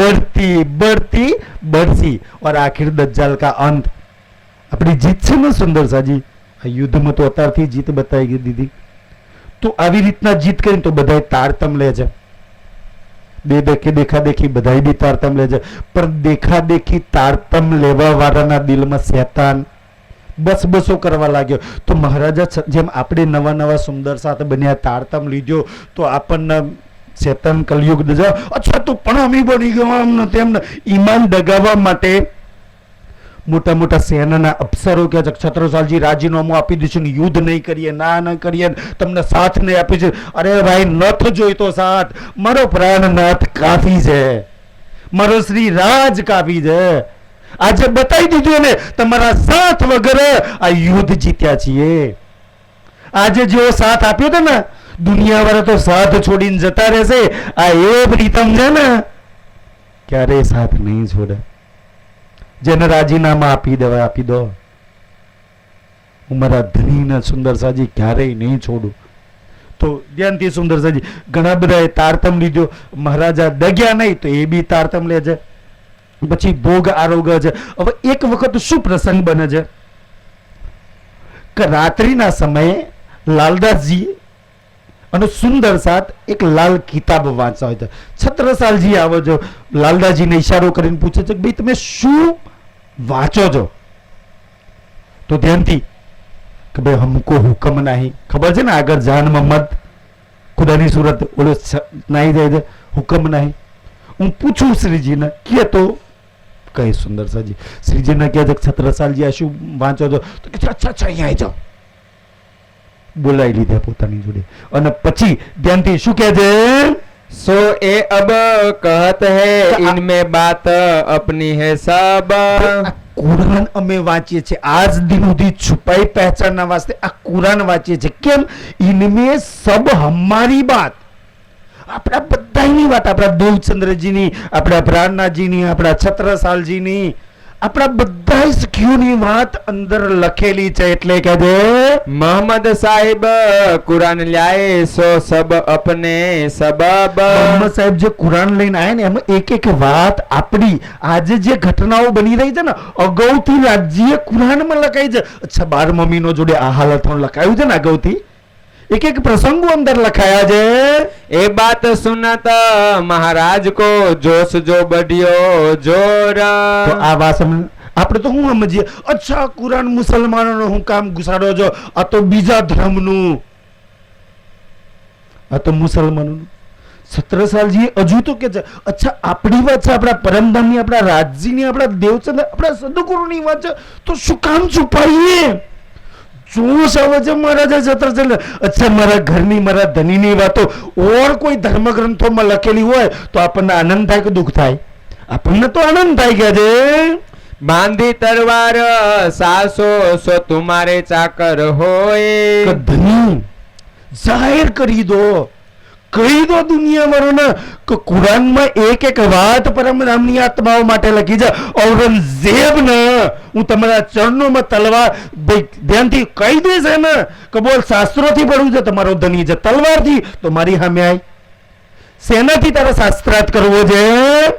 बढ़ती बढ़ती बढ़ती और आखिर दज्जाल का अंत. अपनी जीत છે ને સુંદર સાજી. આ યુદ્ધમાં તો અત્યારથી જીત બતાવી દીધી. તો આવી રીતના જીત કરીને તો બધાય તારતમ લે છે. દેખા દેખી બધાય બી તારતમ લે છે, પણ દેખા દેખી તારતમ લેવા વાળાના દિલમાં શેતાન બસ બસો કરવા લાગ્યો. તો મહારાજા જેમ આપણે નવા નવા સુંદર સાથ બન્યા, તારતમ લીધો, તો આપણને શેતાન કલયુગ દજા અચ્છા તું પણ અમી બની ગયો આમ ને તેમ ને ઈમાન દગાવવા માટે મોટા મોટા સેનાના અફસરો કે છત્રસાલજી રાજીનામું આપી દીધું ને યુદ્ધ નહીં કરીએ, ના ન કરીએ, તમને સાથ નહીં આપી છે. અરે ભાઈ, નથ જોઈતો સાથ, મારો પ્રાણનાથ કાફી છે, મારો શ્રી રાજ કાફી છે. આજે બતાવી દીધું ને તમારા સાથ વગર આ યુદ્ધ જીત્યા છીએ. આજે જેવો સાથ આપ્યો હતો ને, દુનિયા વાળા તો સાથ છોડીને જતા રહેશે. આ એ પ્રીતમ છે ને ક્યારેય સાથ નહીં છોડે. જેને રાજીનામા આપી દેવાય આપી દો. હું મારા ધણીને સુંદરસાજી ક્યારેય નહીં છોડું. તો ધ્યાનથી સુંદરસાજી ઘણા બધા તારતમ લીધો. મહારાજા દગ્યા નહીં તો એ બી તારતમ લે છે. પછી ભોગ આરોગ છે. હવે એક વખત શું પ્રસંગ બને છે કે રાત્રિના સમયે લાલદાસજી અને સુંદર સાથ એક લાલ કિતાબ વાંચતા હોય છે. છત્રસાલજી આવે છે, લાલદાસજીને ઈશારો કરીને પૂછે છે કે ભાઈ તમે શું વાંચો છો? તો ધ્યાનથી કે ભાઈ હમકો હુકમ નહીં. ખબર છે ને આગળ જાન મોહમ્મદ ખુદાની સુરત ઓલો નાઈ જાય છે, હુકમ નહીં. હું પૂછું શ્રીજીને કે તો કઈ સુંદરસાજી શ્રીજીને કહે છે છત્રસાલજી આ શું વાંચો છો? તો કે અચ્છા અચ્છા અહીંયા આવી જાઓ. બોલાવી લીધા પોતાની જોડે અને પછી ધ્યાનથી શું કહે છે? सो ए अब कहत है इनमें बात अपनी है सब. કુરાન અમે વાંચીએ છીએ આજ દિન સુધી છુપાઈ પહેચાનના વાસ્તે આ કુરાન વાંચીએ છીએ. કેમ? ઇનમે સબ હમારી બાત, આપણા બધાની વાત, આપણા દેવચંદ્રજીની, આપણા પ્રાણનાથજીની, આપણા છત્રસાલજીની, આપણા બધા સખીઓની વાત અંદર લખેલી છે. એટલે કે છે मोहम्मद साहिब कुरान लाए सो सब अपने सबब. મોહમ્મદ સાહેબ જે કુરાન લઈને આયા ને એમાં એક એક વાત આપણી આજે જે ઘટનાઓ બની રહી છે ને અગાઉથી રાજ્ય કુરાનમાં લખાઈ છે. અચ્છા 12 નો જોડે આ હાલતમાં લખાયું છે ને અગાઉથી એક એક પ્રસંગો અંદર લખાયા છે. ए बात सुनत महाराज को जोश जो बढ़ियो जोर. તો આ વાત આપણે તો હું સમજીએ અચ્છા કુરાન મુસલમાનોનો હું કામ ઘુસાડો છો? આ તો બીજા ધર્મનું, આ તો મુસલમાનોનું. છત્રસાલજી હજુ તો કે છે અચ્છા આપણી વાત છે, આપણા પરમધામની, આપણા રાજજીની, આપણા દેવચંદ્ર, આપણા સદગુરુની વાત છે, તો શું કામ છુપાઈએ? જોશ આવે છે મહારાજા છત્રસાલ. અચ્છા મારા ઘરની, મારા ધણીની વાતો ઓર કોઈ ધર્મ ગ્રંથોમાં લખેલી હોય તો આપણને આનંદ થાય કે દુઃખ થાય? આપણને તો આનંદ થાય. ગયા છે बांधी तलवार सासो सो तुम्हारे चाकर होए. ધણી જાહેર કરી દો, કહી દો દુનિયા વાળાને કે કુરાનમાં એક એક વાત પરમધામની આત્માઓ માટે લખી છે. ઔરંગઝેબ ને હું તમારા ચરણોમાં તલવાર ધ્યાનથી કહી દેશે ને કે બોલ શાસ્ત્રોથી પડવું છે, તમારો ધણી છે તલવારથી, તો મારી સામે આય. સેનાથી તારા શાસ્ત્રાર્થ કરવો છે.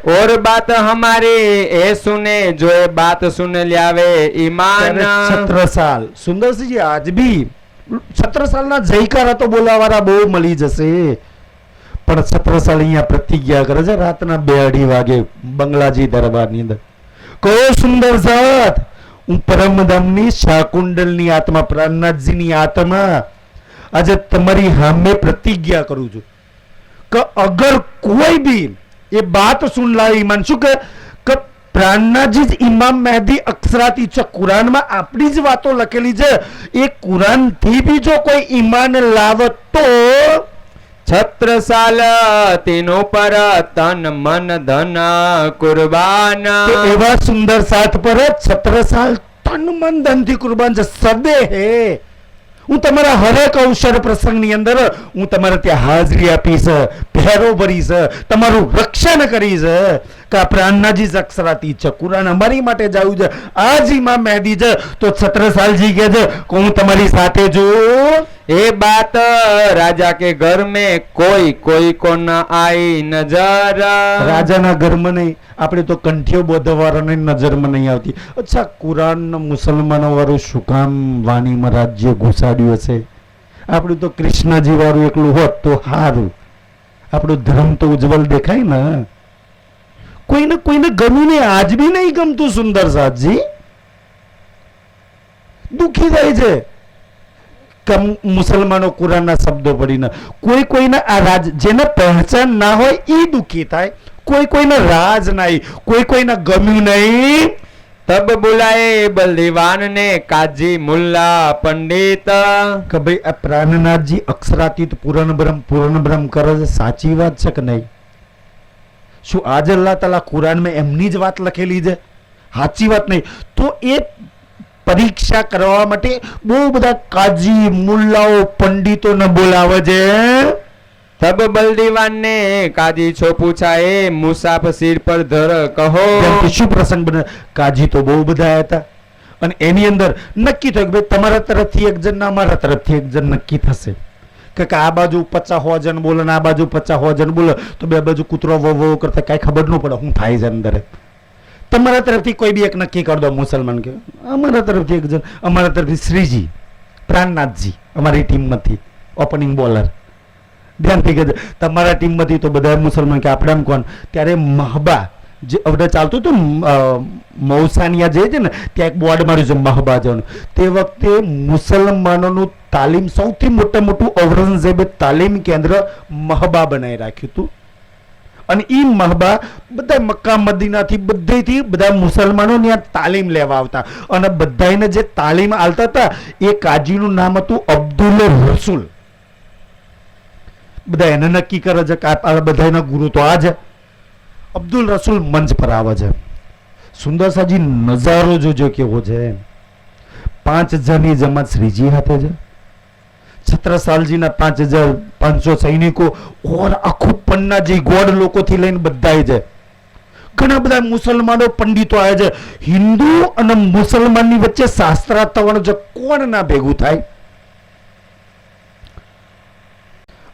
और बात हमारे ए सुने जो ए बात सुन ल्यावे ईमान. છત્રસાલ સુંદરસિંહજી આજ બી છત્રસાલના જયકારા તો બોલાવાળા બહુ મળી જશે, પણ છત્રસાલ અહીંયા પ્રતિજ્ઞા કરે છે રાતના 2-2:30 વાગે બંગલાજી દરબારની અંદર. કયો સુંદર સાથ, હું પરમધામની શાકુંડલની આત્મા, પ્રાણનાથજીની આત્મા આજે તમારી સામે પ્રતિજ્ઞા કરું છું કે અગર કોઈ भी ये बात सुन ला ईमान શું કે પ્રાણનાથજી જ ઇમામ મહેદી અક્ષરાતી છે. કુરાનમાં આપણી જ વાતો લખેલી છે. એ કુરાન થી બી જો કોઈ ઈમાન લાવે તો छत्रसाल तीनों पर तन मन धन कुर्बान. એવા સુંદર સાથ પર છત્રસાલ તન મન ધન થી કુરબાન છે. સદે હે હું તમારા હરેક અવસર પ્રસંગની અંદર હું તમારે ત્યાં હાજરી આપીશ, પહેરો ભરીશ, તમારું રક્ષણ કરીશ. કે આ પ્રાણનાજી જ અક્ષરાતી છે, કુરાન અમારી માટે જાવું છે, આ જ ઇમામ મહેદી છે. તો છત્રસાલજી કહે છે કે હું તમારી સાથે છું. ए बात राजा के घर में कोई कोई को न आई नजर. રાજાના ઘરમાં નહીં, આપણે તો કંઠીઓ બોધવાળાની નજરમાં નહીં આવતી. અચ્છા કુરાન મુસલમાનો વાળું શું કામ વાણીમાં રાજ્ય ઘુસાડ્યું હશે? આપણું તો કૃષ્ણજી વાળું એકલું હોત તો સારું, આપણું ધર્મ તો ઉજ્જવલ દેખાય ને. કોઈને ગમ્યું નહીં, આજ બી નહીં ગમતું સુંદર સાથજી, દુઃખી થાય છે કે મુસલમાનો કુરાનના શબ્દો પડીને. કોઈને આ રાજ જેને પહેચાન ના હોય એ દુઃખી થાય, કોઈને રાજ નહીં, કોઈને ગમ્યું નહીં. तब बुलाए बलदीवान ने काजी मुल्ला पंडित. કે ભાઈ આ પ્રાણનાથજી અક્ષરાતીત પૂર્ણ બ્રહ્મ કરે છે, સાચી વાત છે કે નહીં? શું આજે અલ્લાહ તાલા કુરાનમાં એમની જ વાત લખેલી છે? સાચી વાત નહીં. તો એ પરીક્ષા કરવા માટે બહુ બધા કાજી મુલ્લાઓ પંડિતોને બોલાવે છે. તબ બલદીવાન ને કાજી છો પૂછાએ, મુસાફ સિર પર ધર કહો. જેમ શું પ્રસંગ બને, કાજી તો બહુ બધા હતા અને એની અંદર નક્કી થયું કે ભાઈ તમારા તરફથી એક જણ ને અમારા તરફથી એક જણ નક્કી થશે કે આ બાજુ 50 જણ બોલે ને આ બાજુ 50 જણ બોલે તો બે બાજુ કૂતરો વવ કરતા કઈ ખબર ન પડે શું થાય છે અંદર. તમારા તરફથી કોઈ બી એક નક્કી કરી દો. મુસલમાન કે અમારા તરફથી એક જણ, અમારા તરફથી શ્રીજી પ્રાણનાથજી અમારી ટીમમાંથી ઓપનિંગ બોલર. ધ્યાનથી કે તમારા ટીમમાંથી તો બધા મુસલમાન કે આપણે કોણ. ત્યારે મહબા જે હવે ચાલતું હતું મૌસાનિયા જે છે ને ત્યાં એક બોર્ડ માર્યું છે મહબા જવાનું. તે વખતે મુસલમાનોનું તાલીમ સૌથી મોટું ઔરંગઝેબે તાલીમ કેન્દ્ર મહબા બનાવી રાખ્યું હતું. અને એ મહબા બધા મક્કા મદીનાથી બધેથી બધા મુસલમાનો ત્યાં તાલીમ લેવા આવતા અને બધાને જે તાલીમ આલતા હતા એ કાજીનું નામ હતું અબ્દુલ રસૂલ. બધા એને નક્કી કરે છે કે આ બધાના ગુરુ તો આ છે. અબ્દુલ રસૂલ મંચ પર આવે છે. સુંદર સાજી નજારો જોજો કેવો છે. 5000ની જમાત શ્રીજી હાથે છે. છત્રસાલજીના 5500 સૈનિકો ઓર આખું પન્નાજી ગોળ લોકોથી લઈને બધાય છે. ઘણા બધા મુસલમાનો પંડિતો આવે છે. હિન્દુ અને મુસલમાનની વચ્ચે શાસ્ત્રાર્થ છે. કોણ ના ભેગું થાય.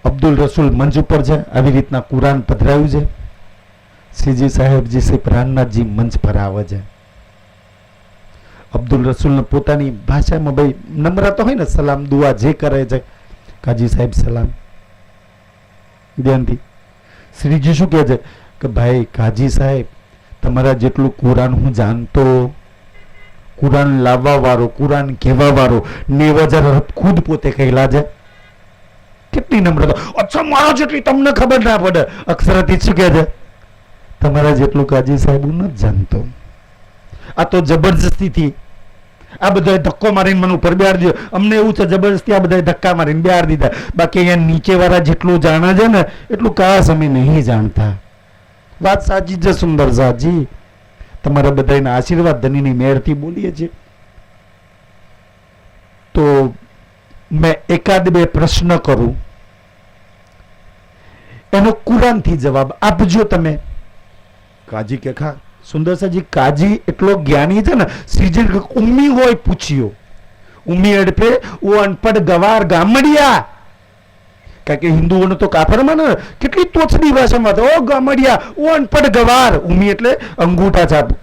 અબ્દુલ રસૂલ મંચ ઉપર છે. આવી રીતના કુરાન પધરાયું છે. શ્રીજી સાહેબજી શ્રી પ્રાણનાથજી મંચ પર આવે છે. અબ્દુલ રસૂલ પોતાની ભાષામાં ભાઈ નમ્રતા હોય ને, સલામ દુઆ જે કરે છે. કાજી સાહેબ સલામ. ધ્યાનથી શ્રીજી શું કહે છે કે ભાઈ કાજી સાહેબ તમારા જેટલું કુરાન હું જાણતો, કુરાન લાવવા વાળો, કુરાન કહેવા વાળો 9000 ખુદ પોતે કહેલા છે. કેટલી નમ્રતા. અચ્છા મારા જેટલી તમને ખબર ના પડે. અક્ષરાથી શું કહે છે તમારા જેટલું કાજી સાહેબ હું નથી જાણતો. આ તો જબરજસ્તીથી આ બધા ધક્કો મારીને મને ઉપર બેહાડી દીધો. અમને એવું છે જબરજસ્તી આ બધા ધક્કા મારીને બેહાડી દીધા. બાકી અહીંયા નીચે વાળા જેટલું જાણે છે ને એટલું કાશ અમે નહીં જાણતા. વાત સાચી છે સુંદર સાજી. તમારા બધાના આશીર્વાદ ધનીની મેળથી બોલીએ છીએ. તો મેં એકાદ બે પ્રશ્ન કરું, એનો કુરાનથી જવાબ આપજો તમે. કાજી કે ખા સુંદર સાજી કાજી એટલો જ્ઞાની છે ને. શ્રીજી ઉમ્મી હોય પૂછ્યો. ઉમ્મી અડપે ઓ અનપઢ ગવાર ગામડિયા. કારણ કે હિન્દુઓને તો કાફરમાં ને કેટલી તોછડી ભાષામાં ઓ ગામડિયા ઓ અનપઢ ગવાર. ઉમ્મી એટલે અંગૂઠા છાપ.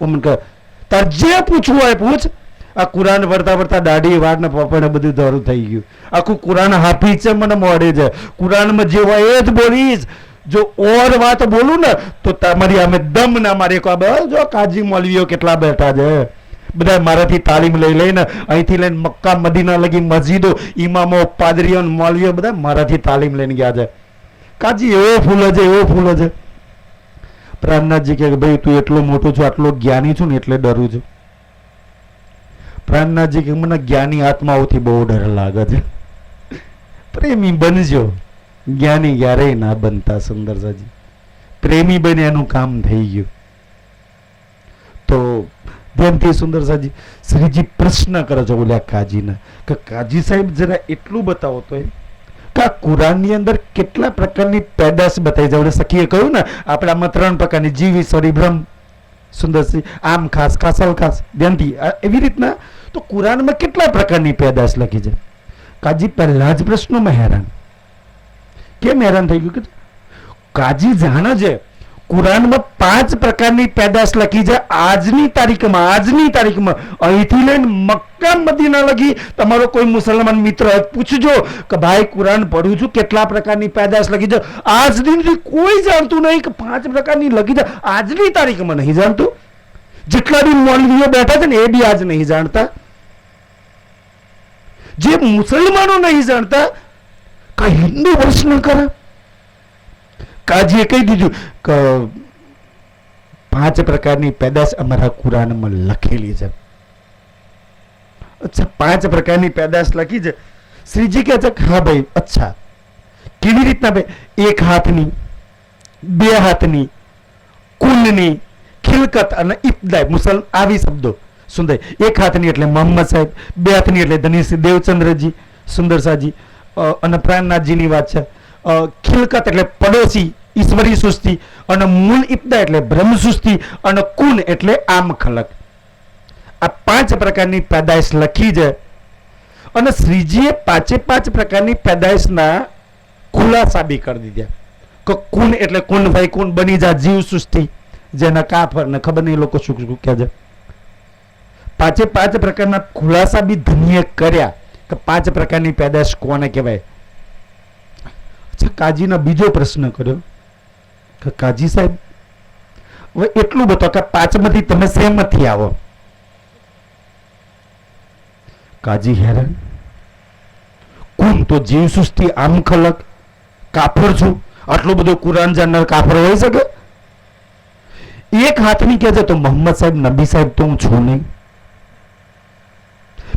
તાર જે પૂછવું હોય પૂછ. આ કુરાન વળતા વળતા દાઢી વાળ ને પપડ બધું ધરું થઈ ગયું. આખું કુરાન હાફી છે મને મોડે છે. કુરાનમાં જે હોય એ જ બોલીશ. જો ઓર વાત બોલું ને તો તમારી અમે દમ ના મારે. જો કાજી મૌલવીઓ કેટલા બેઠા છે. બધા મારાથી તાલીમ લઈ લઈને અહીંથી લઈને મક્કા મદીના લગી મસ્જિદો, ઇમામો, પાદરીઓ, મૌલવીઓ બધા મારાથી તાલીમ લઈને ગયા છે. કાજી એવો ફૂલ છે, એવો ફૂલ છે. પ્રાણનાથજી કે ભાઈ તું એટલો મોટો છો, આટલો જ્ઞાની છું ને એટલે ડરું છું. પ્રાણનાથજી કે મને જ્ઞાની આત્માઓથી બહુ ડર લાગે છે. પ્રેમી બનજો, જ્ઞાની ક્યારેય ના બનતા. સુંદર સાજી પ્રેમી બને એનું કામ થઈ ગયું. તો ધ્યાનથી સુંદર સાજી શ્રીજી પ્રશ્ન કરે છે ઓલા કાજીને કે કાજી સાહેબ જરા એટલું બતાવો તો કે આ કુરાનની અંદર કેટલા પ્રકારની પેદાશ બતાવી છે. સખીએ કહ્યું ને આપણામાં 3 પ્રકારની જીવ, ઈશ્વરી, બ્રહ્મ. સુંદરસિંહ આમ ખાસ ખાસલ ખાસ. ધ્યાનથી એવી રીતના તો કુરાનમાં કેટલા પ્રકારની પેદાશ લખી છે. કાજી પહેલા જ પ્રશ્નોમાં હેરાન. કેમ હેરાન થઈ ગયું કે કાજી જાણે છે કુરાનમાં 5 પ્રકારની પેદાશ લખી છે. આજની તારીખમાં અહીંથી લઈને મક્કા મદીના લગી તમારો કોઈ મુસલમાન મિત્ર પૂછજો કે ભાઈ કુરાન પઢું છું કેટલા પ્રકારની પેદાશ લખી છે. આજ દિનથી કોઈ જાણતું નહીં કે 5 પ્રકારની લખી છે. આજની તારીખમાં નહીં જાણતું. જેટલા બી મૌલવીઓ બેઠા છે ને એ બી આજ નહીં જાણતા. જે મુસલમાનો નહીં જાણતા કે હિન્દુ પ્રશ્ન કરે. કાજીએ કહી દીધું કે 5 પ્રકારની પેદાશ અમારા કુરાનમાં લખેલી છે. અચ્છા 5 પ્રકારની પેદાશ લખી છે. શ્રીજી કહે છે કે હા ભાઈ અચ્છા કેવી રીતના ભાઈ? 1 હાથની, 2 હાથની, કુલની, ખિલકત અને ઇબ્દાય આવી શબ્દો સુંદર. એક હાથની એટલે મોહમ્મદ સાહેબ, બે હાથની એટલે ધનીસિંહ દેવચંદ્રજી સુંદર સાજી અને પ્રાણનાથજીની વાત છે. ખિલકત એટલે પડોશી ઈશ્વરી સૃષ્ટિ, અને મૂળ ઇબ્દા એટલે બ્રહ્મ સૃષ્ટિ, અને કુન એટલે આમ ખલક. આ 5 પ્રકારની પેદાઈશ લખી છે અને શ્રીજીએ 5 પ્રકારની પેદાઈશના ખુલાસા બી કરી દીધા કે કુન એટલે કુન ભાઈ કુન બની જા જીવ સૃષ્ટિ, જેના કાફર ને ખબર નહીં લોકો શું શું કહે છે. 5 પ્રકારના ખુલાસા બી ધન્યે કર્યા કે 5 પ્રકારની પેદાશ કોને કહેવાય. અચ્છા, કાજીનો બીજો પ્રશ્ન કર્યો કે કાજી સાહેબ હવે એટલું બતાવો કે 5માંથી તમે શેમાંથી આવો. કાજી હેરાન, કુન તો જીવ સૃષ્ટિ આમ ખલક, કાફર છું, આટલું બધું કુરાન જાણનાર કાફર હોઈ શકે? એક હાથની કહે છે તો મોહમ્મદ સાહેબ નબી સાહેબ તો હું છું નહીં.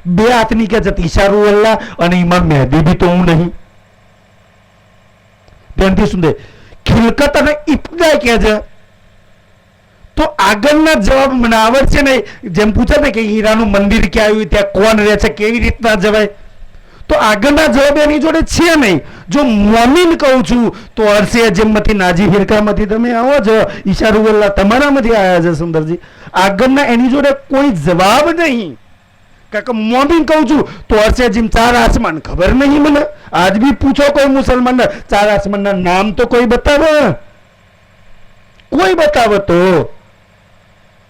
બે હાથની કહે છે ઈશારુ અલ્લાહ અને ઇમામ મહેદી બી તો હું નહીં. ત્યાંથી શું ખિલકત અને ઇબ્દાય કહે છે તો આગળના જવાબ મને આવડશે નહીં. જેમ પૂછે ને કે હીરાનું મંદિર ક્યાં આવ્યું, ત્યાં કોણ રહે છે, કેવી રીતના જવાય, તો આગળના જવાબ એની જોડે છે નહીં. જો મોમીન કહું છું તો અરસે અજમમાંથી નાજી ફિરકામાંથી તમે આવો છો, ઈશારુ અલ્લાહ તમારામાંથી આવ્યા છે સુંદરજી. આગળના એની જોડે કોઈ જવાબ નહીં. કારણ કે મોમીન કહું છું તો અરસે અજીમ 4 આસમાન ખબર નહીં મને. આજ બી પૂછો કોઈ મુસલમાન 4 આસમાનના નામ તો કોઈ બતાવે, કોઈ બતાવે તો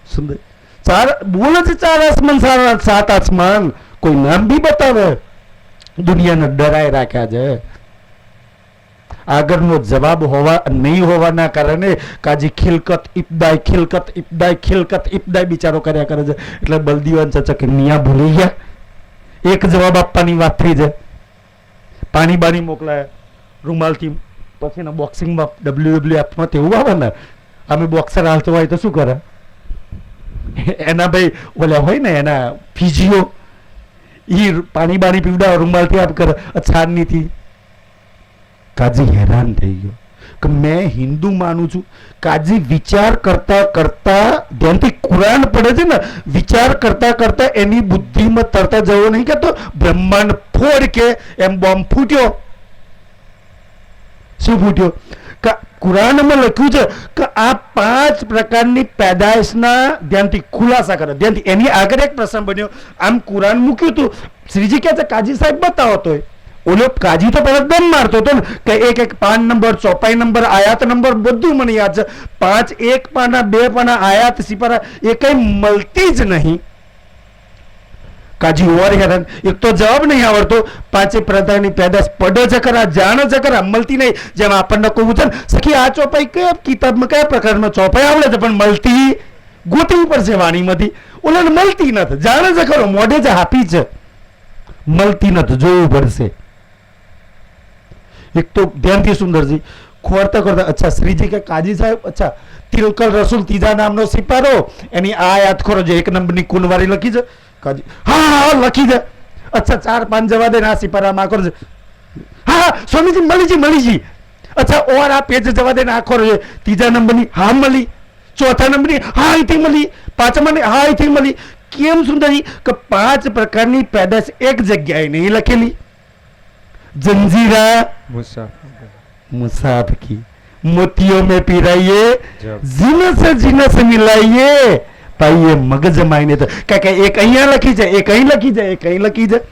સુંદર. 4 બોલે છે 4 આસમાન 7 આસમાન, કોઈ નામ બી બતાવે. દુનિયાને ડરાય રાખ્યા છે. આગળનો જવાબ હોવા નહીં હોવાના કારણે કાજી ખિલકત ઇબ્દાય ખિલકત ઇબ્દાય ખિલકત ઇબ્દાય બિચારો કર્યા કરે છે. એટલે બલદીવાન ચાચા કે મિયા ભૂલી ગયા, એક જવાબ આપવાની વાત થઈ છે. પાણી બાણી મોકલાયા રૂમાલથી, પછી બોક્સિંગમાં WWF તેવું આવે ને, અમે બોક્સર હાલતો હોય તો શું કરે એના ભાઈ ઓલા હોય ને એના ફિઝિયો, ઈ પાણી બાણી પીવડાવે રૂમાલથી આપ કરે છાનનીથી. કાજી હેરાન થઈ ગયો કે મેં હિન્દુ માનું છું. કાજી વિચાર કરતા કરતા ધ્યાનથી કુરાન પડે છે ને, વિચાર કરતા કરતા એની બુદ્ધિમાં તરતા જવો નહીં કે તો બ્રહ્માંડ ફોડ કે એમ બોમ્બ ફૂટ્યો. શું ફૂટ્યો? કે કુરાનમાં લખ્યું છે કે આ 5 પ્રકારની પેદાઈશના ધ્યાનથી ખુલાસા કરે. ધ્યાનથી એની આગળ એક પ્રસંગ બન્યો. આમ કુરાન મૂક્યું હતું, શ્રીજી કહે છે કાજી સાહેબ બતાવો તો ઓલો કાજી તો પેલા દમ મારતો હતો ને કે એક પાન નંબર, ચોપાઈ નંબર, આયાત નંબર બધું મને યાદ છે. 5 1 પાના 2 પાના આયાત સિપારા એ કઈ મળતી જ નહીં. કાજી ઓર હેરાન, એક તો જવાબ નહીં આવડતો, 5 પ્રકારની પેદાશ પડે છે ખરા, જાણે છે ખરા, મળતી નહીં. જેમ આપણને કહું છે ને સખી આ ચોપાઈ કયા કિતાબમાં કયા પ્રકારમાં ચોપાઈ આવડે છે પણ મળતી ગોતવી પડશે વાણીમાંથી. ઓલાને મળતી નથી, જાણે છે ખરો, મોઢે જ હાપી છે, મળતી નથી, જોવું પડશે. એક તો ધ્યાનથી સુંદરજી ખોરતા કરતા અચ્છા શ્રીજી કે કાજી સાહેબ અચ્છા તિલકલ રસૂલ ત્રીજા નામનો સિપારો એની આ યાદ કરો જે 1 નંબરની કુનવારી લખી છે. કાજી હા લખી છે. અચ્છા 4 5 જવા દે આ સિપારામાં કરજો. હા સ્વામીજી મળી. અચ્છા ઓર આ પેજ જવા દે આ ખરો છે ત્રીજા નંબરની હા મળી, ચોથા નંબરની હા અહીંથી મળી, પાંચમાની હા અહીંથી મળી. કેમ સુંદરજી કે 5 પ્રકારની પેદાશ એક જગ્યાએ નહીં લખેલી. जंजीरा मुसाफ की मोतियों में पिराइए जीनस मिलाइए पाइए मगज मायने तो क्या एक અહીંયા લખી છે, એક અહીં લખી છે, એક અહીં લખી છે,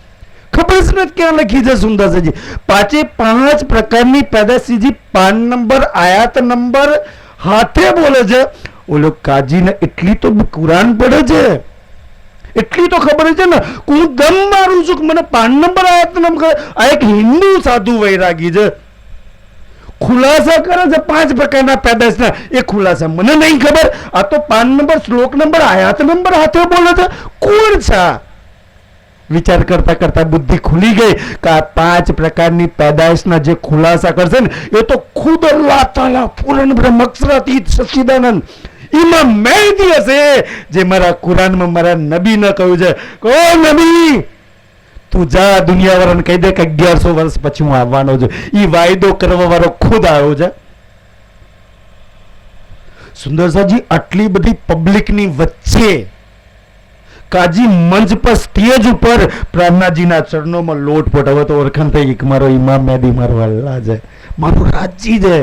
ખબર જ નથી ક્યાં લખી છે. સુંદરજી 5 પ્રકારની પેદાશીજી 5 નંબર આયાત નંબર હાથે બોલે છે. ઓલો કાજીને એટલી તો કુરાન પડે છે, એટલી તો ખબર છે ને હું દમ મારું છું કે મને 5 નંબર આયાત નંબર. આ એક હિન્દુ સાધુ વૈરાગી છે, ખુલાસા કરે છે 5 પ્રકારના પેદાશના. એ ખુલાસા મને નહીં ખબર. આ તો 5 નંબર શ્લોક નંબર આયાત નંબર હાથે બોલે છે. કોણ છે? વિચાર કરતા કરતા બુદ્ધિ ખુલી ગઈ કે આ 5 પ્રકારની પેદાશના જે ખુલાસા કરશે ને એ તો ખુદ અલ્લાહ તાલા પૂર્ણ બ્રહ્મ અક્ષરાતીત સચ્ચિદાનંદ ઇમામ મહેદી હશે, જે મારા કુરાનમાં મારા નબીને કહ્યું છે કે ઓ નબી તું જા દુનિયાવાળાને કહી દે કે 1100 વર્ષ પછી હું આવવાનો છું. એ વાયદો કરવા વાળો ખુદ આવ્યો છે. સુંદરસાજી આટલી બધી પબ્લિકની વચ્ચે કાજી મંચ પર સ્ટેજ ઉપર પ્રાર્થનાજીના ચરણોમાં લોટપોટ. હવે તો ઓળખાણ થઈ એક મારો ઇમામ મેદી મારો અલ્લાહ છે, મારું રાજી છે.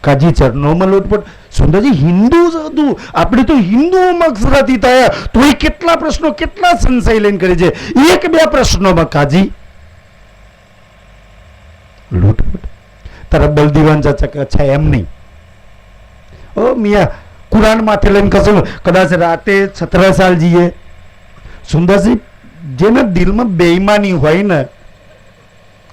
કાજી ચરણોમાં લોટપોટ. સુંદરજી હિન્દુ જ હતું, આપણે તો હિન્દુઓમાં અક્ષરાતી થયા તોય કેટલા પ્રશ્નો કેટલા સંશય લઈને કરી છે. એક બે પ્રશ્નોમાં કાજી લોટપોટ. તારા બલદીવાન ચાચા કે અચ્છા એમ નહીં, ઓ મિયા કુરાન માથે લઈને કશું કદાચ રાતે 17 સાલ જીએ. સુંદરજી જેના દિલમાં બેઈમાની હોય ને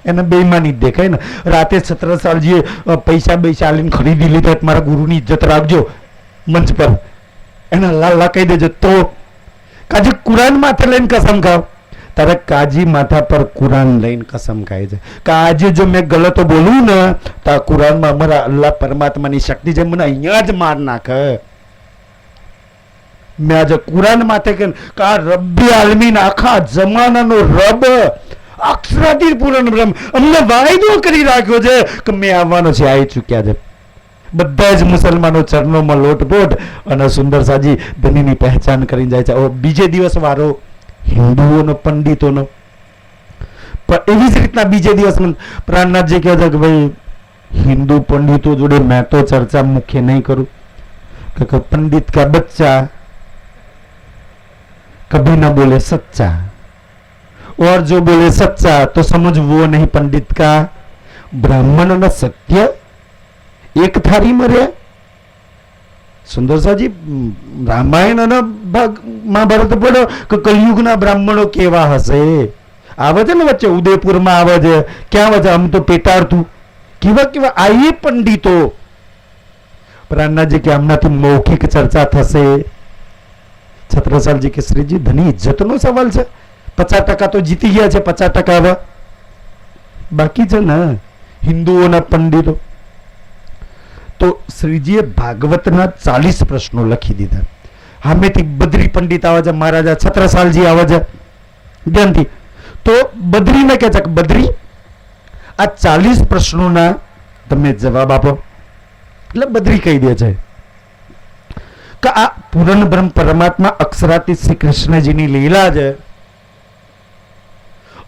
એને બેઈમાની જ દેખાય ને. રાતે 17 સાલ જીએ પૈસા લઈને ખરીદી લીધા, મારા ગુરુની ઇજ્જત રાખજો મંચ પર, એના લાલા કહી દેજો. તો કાજી કુરાન માથે લઈને કસમ ખાવ. તારે કાજી માથા પર કુરાન લઈને કસમ ખાય છે કે આજે જો મેં ગલત બોલું ને તો આ કુરાનમાં અમારા અલ્લાહ પરમાત્માની શક્તિ છે, મને અહીંયા જ માર નાખે. મેં આજે કુરાન માથે કે આ રબ્બી આલમીન આખા જમાનાનો રબ અક્ષરાતી પૂર્ણ બ્રહ્મ અમને વાયદો કરી રાખ્યો છે કે મેં આવવાનો છે, આવી ચૂક્યા છે. બધા જ મુસલમાનો ચરણોમાં લોટપોટ અને સુંદરસાજી ધનીની પહેચાન કરી જાય છે. હવે બીજે દિવસ વારો હિન્દુઓનો પંડિતોનો. પણ એવી જ રીતના બીજે દિવસ પ્રાણનાથજી કહે છે કે ભાઈ હિન્દુ પંડિતો જોડે મેં તો ચર્ચા મુખ્ય નહીં કરું, કે પંડિત કા બચ્ચા कभी न बोले सच्चा, और जो बोले सच्चा तो समझ वो नहीं पंडित का. ब्राह्मण न सत्य एक थारी मरे. સુંદરસાજી રામાયણ અને મહાભારત પડો કે કલયુગના બ્રાહ્મણો કેવા હશે. આવે છે ને વચ્ચે ઉદયપુરમાં આવે છે, ક્યાં આવે છે આમ તો પેટાડતું કેવા કેવા આયે પંડિતો. પ્રાણનાથજી કે આમનાથી મૌખિક ચર્ચા થશે. છત્રસાલજી કે શ્રીજી ધની ઇજ્જતનો સવાલ છે, 50% તો જીતી ગયા છે, 50% હવે બાકી છે ને હિન્દુઓના પંડિતો. તો શ્રીજીએ ભાગવતના 40 પ્રશ્નો લખી દીધા. સામેથી બદ્રી પંડિત આવે છે, મહારાજા છત્રસાલજી આવે છે ધ્યાનથી. તો બદ્રીને કહે છે કે બદ્રી આ 40 પ્રશ્નોના તમે જવાબ આપો. એટલે બદ્રી કહી દે છે કે આ પૂર્ણ બ્રહ્મ પરમાત્મા અક્ષરાતી શ્રી કૃષ્ણજીની લીલા છે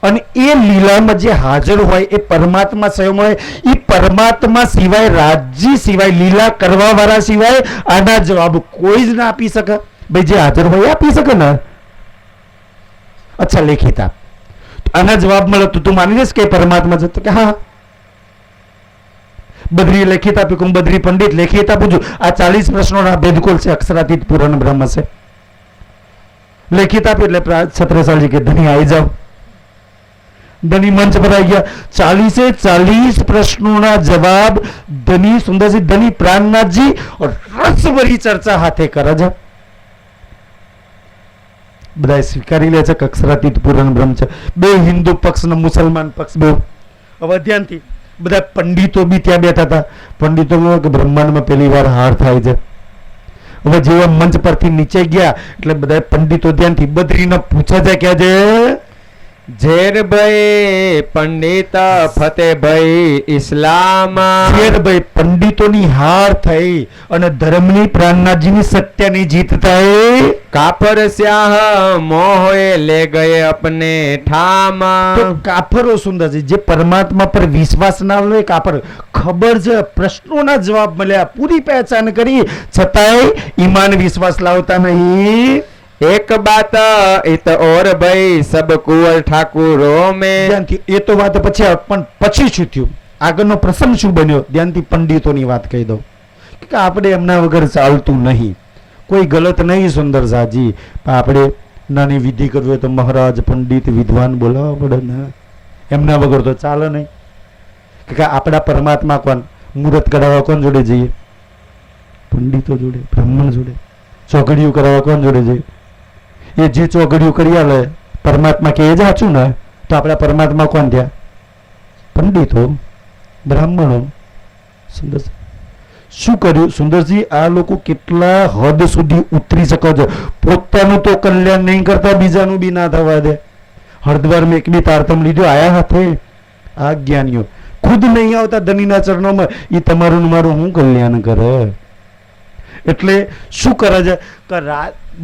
અને એ લીલામાં જે હાજર હોય એ પરમાત્મા સ્વયં હોય. એ પરમાત્મા સિવાય રાજજી સિવાય લીલા કરવા વાળા સિવાય આના જવાબ કોઈ જ ના આપી શકે. ભાઈ જે હાજર હોય આપી શકે ને. અચ્છા લેખિત આપ, આના જવાબ મળે તો તું માની લેશ કે પરમાત્મા છે? તો કે હા. બદ્રી લેખિત આપ્યું કે હું બદ્રી પંડિત લેખિત આપું છું. આ 40 પ્રશ્નોના ભેદકોલ છે, અક્ષરાતીત પૂર્ણ બ્રહ્મ છે. લેખિત આપ્યું એટલે છત્રસાલજી કે ધની આવી જાઓ. ધની મંચ પર આવી ગયા. 40 પ્રશ્નોના જવાબ ધની સુંદરજી ધની પ્રાણનાથજી રસભરી ચર્ચા હાથે કરે છે. બધા સ્વીકારી લે છે કે અક્ષરાતીત પૂર્ણ બ્રહ્મ છે. બે હિન્દુ પક્ષ ને મુસલમાન પક્ષ બે. હવે ધ્યાનથી બધા પંડિતો બી ત્યાં બેઠા હતા. પંડિતો બ્રહ્માંડમાં પહેલી વાર હાર થાય છે. હવે જેવા મંચ પરથી નીચે ગયા એટલે બધા પંડિતો ધ્યાનથી બદ્રીને પૂછે છે કે છે ઝેરભાઈ પંડિત ફતેભાઈ ઇસ્લામ. ઝેરભાઈ પંડિતોની હાર થઈ અને ધર્મની પ્રાણનાથજીની સત્યની જીત થઈ. કાફર સ્યાહ મોહે લે ગયે અપને ઠામ. તો કાફરો સુંદરજી જે પરમાત્મા પર વિશ્વાસ ના લે કાફર, ખબર છે પ્રશ્નોના જવાબ મળ્યા, પૂરી પહેચાન કરી છતાંય ઈમાન વિશ્વાસ લાવતા નહીં. એક બાત ઇત ઓર ભાઈ સબ કુંવર ઠાકુરો में. ધ્યાનથી એ તો વાત પછી પણ પછી શું થયું, આગળનો પ્રસંગ શું બન્યો ધ્યાનથી પંડિતોની વાત કહી દઉં કે આપણે એમના વગર ચાલતું નહીં. કોઈ ગલત નહીં સુંદરસાજી, આપણે નાની વિધિ કરવી હોય તો મહારાજ પંડિત વિદ્વાન બોલાવવા પડે ને, એમના વગર તો ચાલે નહીં. કે આપણા પરમાત્મા કોણ, મુહૂર્ત કરાવવા કોણ જોડે જઈએ? પંડિતો જોડે, બ્રાહ્મણ જોડે. ચોકડીઓ કરાવવા કોણ જોડે જઈએ? એ જે ચોકડીઓ કરી આલે પરમાત્મા કે એ જ સાચું ને. તો આપણા પરમાત્મા કોણ થયા? પંડિતો, બ્રાહ્મણો. સુંદર શું કર્યું સુંદરજી? આ લોકો કેટલા હદ સુધી ઉતરી શકો છો. પોતાનું તો કલ્યાણ નહીં કરતા, બીજાનું બી ના થવા દે. હરદ્વારમાં એક બી તારતમ લીધો આયા હાથે આ જ્ઞાનીઓ ખુદ નહીં આવતા ધનીના ચરણોમાં. એ તમારું મારું શું કલ્યાણ કરે? એટલે શું કરે છે કે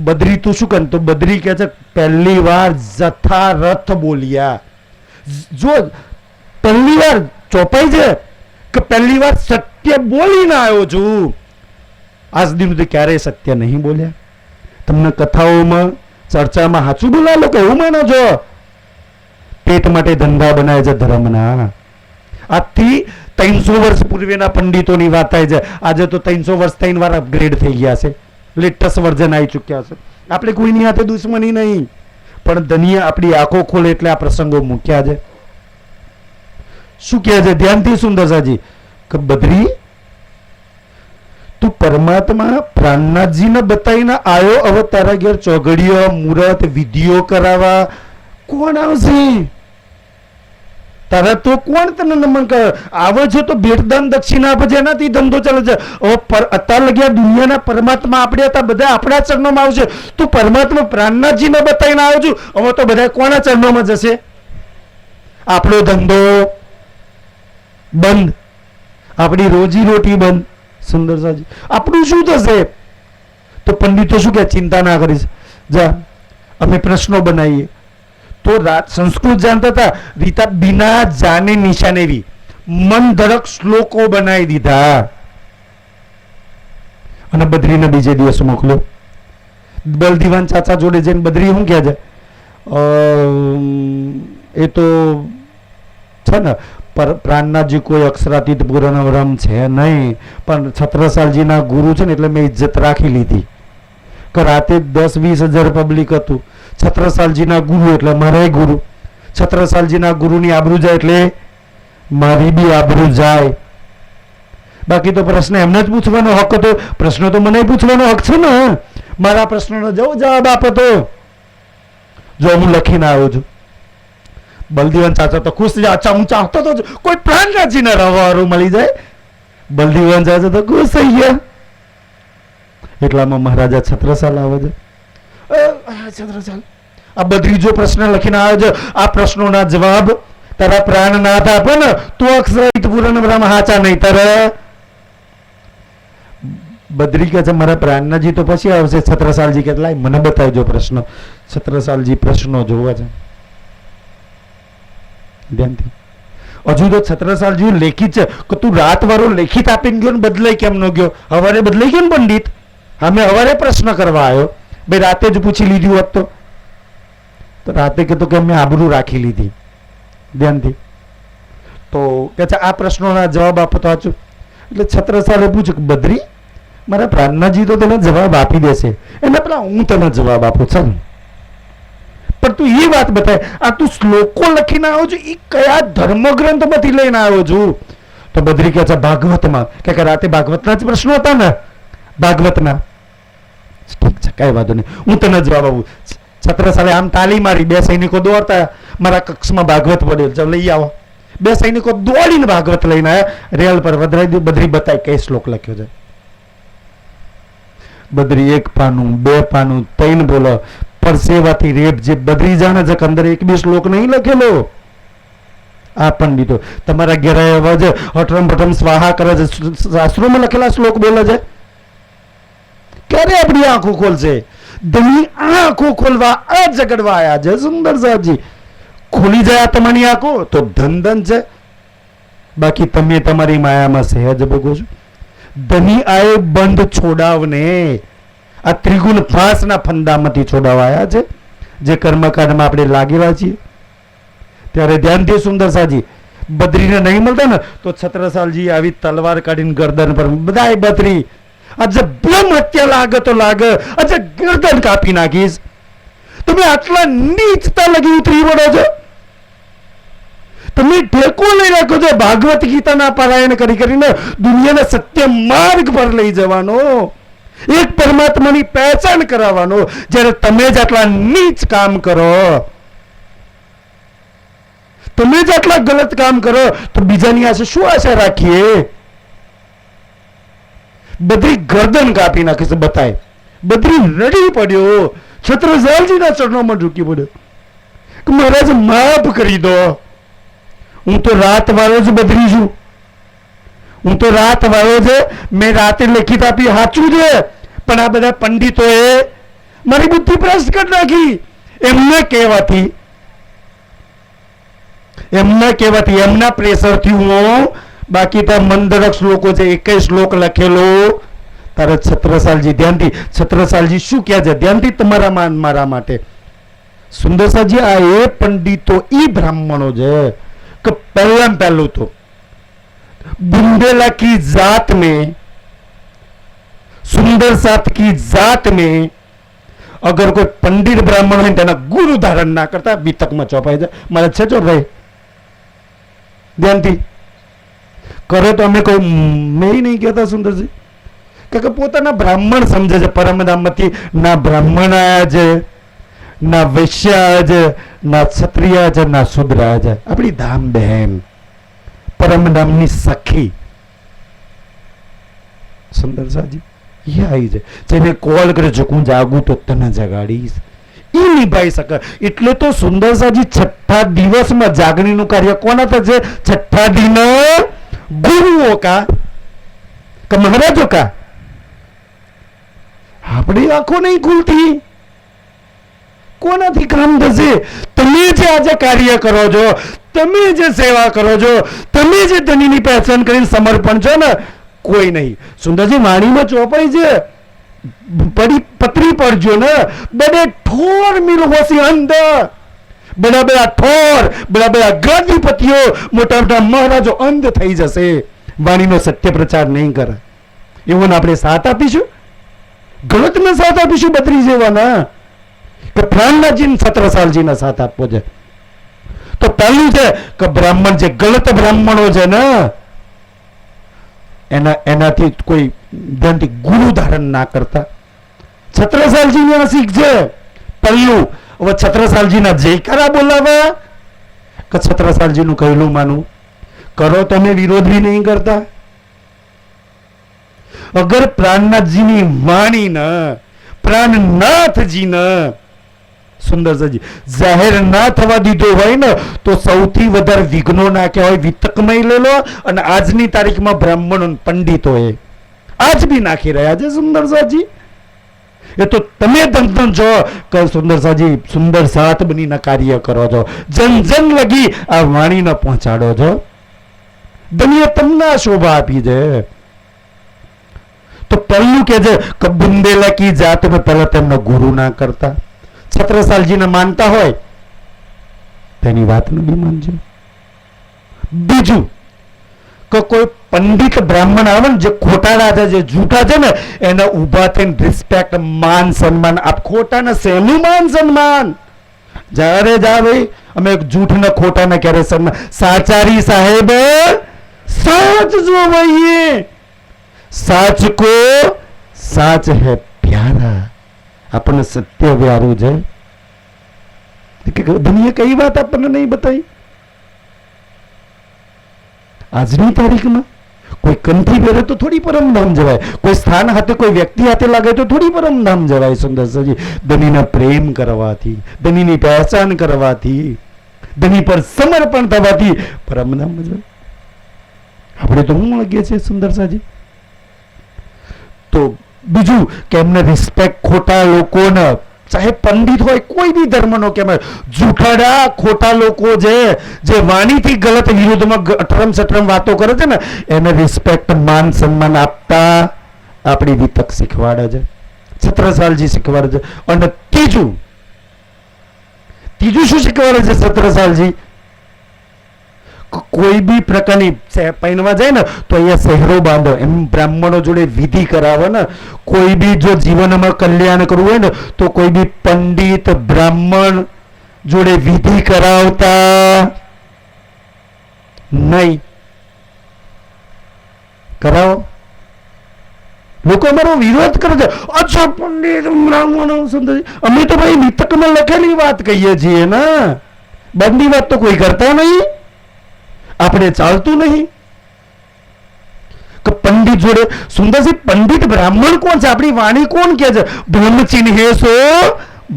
બદ્રી તું શું કરે? તો બદ્રી કહે છે પહેલી વાર જથારથ બોલ્યા. જો પહેલી વાર ચોપાઈ છે કે પહેલી વાર સત્ય બોલીને આવ્યો છું. આજ દિન સુધી ક્યારેય સત્ય નહીં બોલ્યા. તમને કથાઓમાં ચર્ચામાં સાચું બોલા લોકો એવું માનો છો? પેટ માટે ધંધા બનાવે છે ધર્મના. આજથી 300 વર્ષ પૂર્વેના પંડિતોની વાત થાય છે. આજે તો 300 વર્ષ 3 વાર અપગ્રેડ થઈ ગયા છે. લેટેસ્ટ વર્ઝન આવી ચૂક્યા છે. આપણે કોઈની હાથે દુશ્મની નહીં, પણ ધનિયા આપણી આંખો ખોલે એટલે આ પ્રસંગો મૂક્યા છે. શું કહે છે ધ્યાનથી સુંદરસાજી કે બદ્રી તું પરમાત્મા પ્રાણનાથજીને બતાવીને આવ્યો, હવે તારા ઘેર ચોઘડીઓ મુહૂર્ત વિધિઓ કરાવવા કોણ આવશે? તારા તો કોણ તને નમન કરે? આવે છે તો ભેટદાન દક્ષિણા આપે છે, એનાથી ધંધો ચાલે છે. હવે અત્યાર લગ્યા દુનિયાના પરમાત્મા આપણે હતા બધા આપણા ચરણોમાં આવશે. તું પરમાત્મા પ્રાણનાથજીને બતાવીને આવ્યો છું, હવે તો બધા કોના ચરણોમાં જશે? આપણો ધંધો બંધ, આપણી રોજી રોટી બંધ. સુંદરસાજી આપણું શું થશે? તો પંડિતો શું કે ચિંતા ના કરીશ, જા અમે પ્રશ્નો બનાવીએ. તો સંસ્કૃત જાણતા હતા રીતા, બિના જાને નિશાનેવી મન ધડક શ્લોકો બનાવી દીધા અને બદ્રીને બીજે દિવસ મોકલ્યો. બલદીવાન ચાચા જોડે જઈને બદ્રી શું કહે છે? એ તો છે ને પ્રાણનાથજી કોઈ અક્ષરાતીત પૂર્ણવરમ છે નહીં, પણ છત્રસાલજીના ગુરુ છે ને એટલે મેં ઇજ્જત રાખી લીધી કે રાતે 10-20 હજાર પબ્લિક હતું. છત્રસાલજીના ગુરુ એટલે મારા ગુરુ, છત્રસાલજીના ગુરુની આબરૂ જાય એટલે મારી બી આબરૂ જાય. બાકી તો પ્રશ્ન એમને જ પૂછવાનો હક હતો, પ્રશ્ન તો મને પૂછવાનો હક છે ને. મારા પ્રશ્નનો જવાબ આપો તો જો હું લખીને આવ્યો છું. બલદીવાન ચાચા તો ખુશ થઈ જાય. અચ્છા હું ચાહતો તો કોઈ પ્રાણનાથજીના રહેવાવાળું મળી જાય. બલદીવાન ચાચા તો ખુશ થઈ ગયા. એટલામાં મહારાજા છત્રસાલ આવે છે. છત્રસાલ આ બદ્રીજો પ્રશ્ન લખીને આવે છે, આ પ્રશ્નોના જવાબ તારા પ્રાણનાથ આપે ને તો અક્ષરિત પૂરણ બ્રહ્મ હાચા નહીં તારે. બદ્રી કહે છે મારા પ્રાણનાથજી તો પછી આવશે. છત્રસાલજી કે લાય મને બતાવજો પ્રશ્ન. છત્રસાલજી પ્રશ્નો જોવા છે ધ્યાનથી. હજુ તો છત્રસાલજી લેખિત છે કે તું રાત વાળો લેખિત આપીને ગયો ને બદલાઈ કેમ ન ગયો? હવારે બદલાઈ ગયો ને પંડિત? અમે હવારે પ્રશ્ન કરવા આવ્યો, ભાઈ રાતે જ પૂછી લીધું હોત તો રાતે કહેતો કે અમે આબરૂ રાખી લીધી. ધ્યાનથી. તો કે છે આ પ્રશ્નોના જવાબ આપો તો સાચું. એટલે છત્રસાલે પૂછ્યું કે બદ્રી મારા પ્રાણનાથજી તો તને જવાબ આપી દેશે, એને પેલા હું તને જવાબ આપું ચાલ. પણ તું એ વાત બતાય, આ તું શ્લોકો લખીને આવ્યો છું એ કયા ધર્મગ્રંથમાંથી લઈને આવ્યો છું? તો બદ્રી કહે છે ભાગવતમાં. કે રાતે ભાગવતના જ પ્રશ્નો હતા ને, ભાગવતના. ઠીક છે કઈ વાંધો નહીં, હું તને જવાબ આપું. છત્રસાલે આમ તાલી મારી, 2 સૈનિકો દોડતા મારા કક્ષમાં ભાગવત પડેલ, ચાલ લઈ આવો. 2 સૈનિકો દોડીને ભાગવત લઈને આવ્યા, રેલ પર વધરાઈ દીધું. બદ્રી બતાય કઈ શ્લોક લખ્યો છે. બદ્રી 1 પાનું 2 પાનું 3 બોલો પરસેવાથી રેપ જે બદ્રી જાણે છે કે અંદર 1-2 શ્લોક નહીં લખેલો. આ પંડિતો તમારા ઘેરાય અવાજ હઠરમ પઠમ સ્વાહા કરે છે, શાસ્ત્રોમાં લખેલા શ્લોક બોલે છે. ક્યારે આપણી આંખો ખોલશે? ધની આંખો ખોલવા આ જગડવા આયા છે સુંદર સાહેબજી. ખોલી જાય તમારી આંખો તો ધન છે, બાકી તમે તમારી માયામાં સહેજ ભોગો છો. ધની આએ બંધ છોડાવને આ ત્રિગુણ ફાંસના ફંદામાંથી છોડાવાયા છે, જે કર્મકાંડમાં આપણે લાગેલા છીએ. ત્યારે ધ્યાનથી સુંદર સાજી બદ્રીને નહીં મળતા ને તો છત્રસાલજી આવી તલવાર કાઢીને ગરદન પર બધાય બદ્રી આજે બ્રહ્મ હત્યા લાગે તો લાગે, આજે ગરદન કાપી નાખીશ. તમે આટલા નીચતા લગી ઉતરી પડો છો, તમે ટેકો લઈ રાખો છો ભાગવત ગીતાના પારાયણ કરીને દુનિયાના સત્ય માર્ગ પર લઈ જવાનો, એક પરમાત્માની પહેચાન કરાવવાનો. જ્યારે તમે જ આટલા નીચ કામ કરો, તમે જ આટલા ગલત કામ કરો તો બીજાની આશે શું આશા રાખીએ? બદ્રી ગરદન કાપી નાખે છે બતાય. બદ્રી રડી પડ્યો, છત્રસાલજીના ચરણોમાં ઝૂકી પડ્યો કે મહારાજ માફ કરી દો, હું તો રાત વાળો જ બદ્રી છું, હું તો રાત વાળો છે, મેં રાતે લેખિત આપી સાચું છે, પણ આ બધા પંડિતોએ મારી બુદ્ધિ ભ્રષ્ટ કરી નાખી. એમના કહેવાથી એમના પ્રેશરથી હું, બાકી તો મંદરક શ્લોકો છે, 21 શ્લોક લખેલો તારે છત્રસાલજી ધ્યાનથી, છત્રસાલજી શું કહે છે ધ્યાનથી તમારા મારા માટે. સુંદરસાજી આ એ પંડિતો ઈ બ્રાહ્મણો છે કે પહેલું તો बुंदेला की जात में, सुंदर साथ की जात में अगर कोई पंडित ब्राह्मण હોય તેના ગુરુ ધારણ ના કરતા વિતકમાં ચોપાઈ જાય. મારે છે ચોપાઈ ધ્યાનથી કરે તો અમે કોઈ મેં નહીં કહેતા સુંદરજી કે પોતાના બ્રાહ્મણ સમજે છે. પરમધામમાંથી ના બ્રાહ્મણ આયા છે, ના વૈશ્ય આયા છે, ના ક્ષત્રિય છે, ના શુદ્ર આયા છે. આપણી ધામ બહેન પરમધામની સખી સુંદરસાજી એ આવી છે, જેને કોલ કરે છે હું જાગું તો તને જગાડીશ, એ નિભાઈ શકે. એટલે તો સુંદરસાજી છઠ્ઠા દિવસમાં જાગણીનું કાર્ય કોના થશે? છઠ્ઠા દિન ગુરુઓ કા કે મહારાજો કા. આપણી આંખો નહીં ખુલતી, કોનાથી કામ થશે? તમે જે આજે કાર્ય કરો છો, તમે જે સેવા કરો છો, તમે જે ધનીની પહેચાન કરીને સમર્પણ છો ને, કોઈ નહીં. સુંદરજી વાણીમાં ચોપાઈ છે, પતરી પડજો ને, બડે ઠોર મિલહોસી અંધ, બડા બડા ઠોર, બડા બડા ગાદીપતિઓ, મોટા મોટા મહારાજો અંધ થઈ જશે વાણીનો સત્ય પ્રચાર નહીં કરે. એવો આપણે સાથ આપીશું? ગલતમાં સાથ આપીશું? બદરી જેવાના કે પ્રાણનાથજી છત્રસાલજીના સાથ આપવો છે. તો પહેલું છે કે બ્રાહ્મણ જે ગલત બ્રાહ્મણો છે ને એનાથી કોઈ ધ્યાનથી ગુરુ ધારણ ના કરતા. છત્રસાલજીની આ શીખ છે પહેલું. હવે છત્રસાલજીના જયકારા બોલાવા કે છત્રસાલજીનું કહેલું માનવું? કરો તમે વિરોધ બી નહીં કરતા. અગર પ્રાણનાથજીની વાણી ન પ્રાણનાથજીને સુંદરજી જાહેર ના થવા દીધો હોય ને તો સૌથી વધારે વિઘ્નો નાખ્યા હોય વિતકમય લેલો. અને આજની તારીખમાં બ્રાહ્મણો પંડિતોએ આજ બી નાખી રહ્યા છે સુંદરસાજી. એ તો તમે ધન છો કે સુંદરસાજી સુંદર સાથ બનીને કાર્ય કરો છો, જન જન લગી આ વાણીને પહોંચાડો છો. દુનિયા તમને શોભા આપી છે. તો પહેલું કે છે કે બુંદેલા કી જાત મેં પહેલા તેમનો ગુરુ ના કરતા. છત્રસાલજીને માનતા હોય તેની વાતનું બી માનજો. બીજું કે કોઈ પંડિત બ્રાહ્મણ આવે ને જે ખોટાડા છે, જે જૂઠા છે ને, એને ઊભા થઈને રિસ્પેક્ટ, માન સન્માન આપ. ખોટા ને શેનું માન સન્માન? જ્યારે જા ભાઈ અમે જૂઠ ને ખોટા ને ક્યારે સન્માન? સાચારી સાહેબ સાચ જો ભાઈ, સાચ કો સાચ હે પ્યારા. આપણને સત્ય વ્યારું છે. દુનિયા કઈ વાત આપણને નહીં બતાવી? આજની તારીખમાં કોઈ કંઠી પહેરે તો થોડી પરમધામ જવાય, કોઈ સ્થાન હાથે કોઈ વ્યક્તિ હાથે લાગે તો થોડી પરમધામ જવાય. સુંદરજી ધનીના પ્રેમ કરવાથી, ધનીની પહેચાન કરવાથી, ધની પર સમર્પણ થવાથી પરમધામ જવાય. આપણે તો હું લાગીએ છીએ સુંદરસાજી. તો બીજું કે એમને રિસ્પેક્ટ ખોટા લોકોને, ચાહે પંડિત હોય કોઈ બી ધર્મનો, કેમ જૂઠાડા ખોટા લોકો જે વાણીથી ગલત વિરુદ્ધમાં અઠરમ સઠરમ વાતો કરે છે ને, એને રિસ્પેક્ટ માન સન્માન આપતા આપણી વિતક શીખવાડે છે, છત્રસાલજી શીખવાડે છે. અને ત્રીજું શું શીખવાડે છે છત્રસાલજી? કોઈ બી પ્રકારની પહેરવા જાય ને તો અહીંયા શહેરો બાંધો, એમ બ્રાહ્મણો જોડે વિધિ કરાવે ને. કોઈ બી જો જીવનમાં કલ્યાણ કરવું હોય ને તો કોઈ બી પંડિત બ્રાહ્મણ જોડે વિધિ કરાવતા નહીં. કરાવો. લોકો અમારો વિરોધ કરે છે, અચ્છા પંડિત બ્રાહ્મણો સુંદર. અમે તો ભાઈ વિતકમાં લખેલી વાત કહીએ છીએ ને, બંધી વાત તો કોઈ કરતા નહીં. આપણે ચાલતું નહીં કે પંડિત જોડે. સુંદરજી પંડિત બ્રાહ્મણ કોણ છે? આપણી વાણી કોણ કે છે? બ્રહ્મ ચિહ્ને સો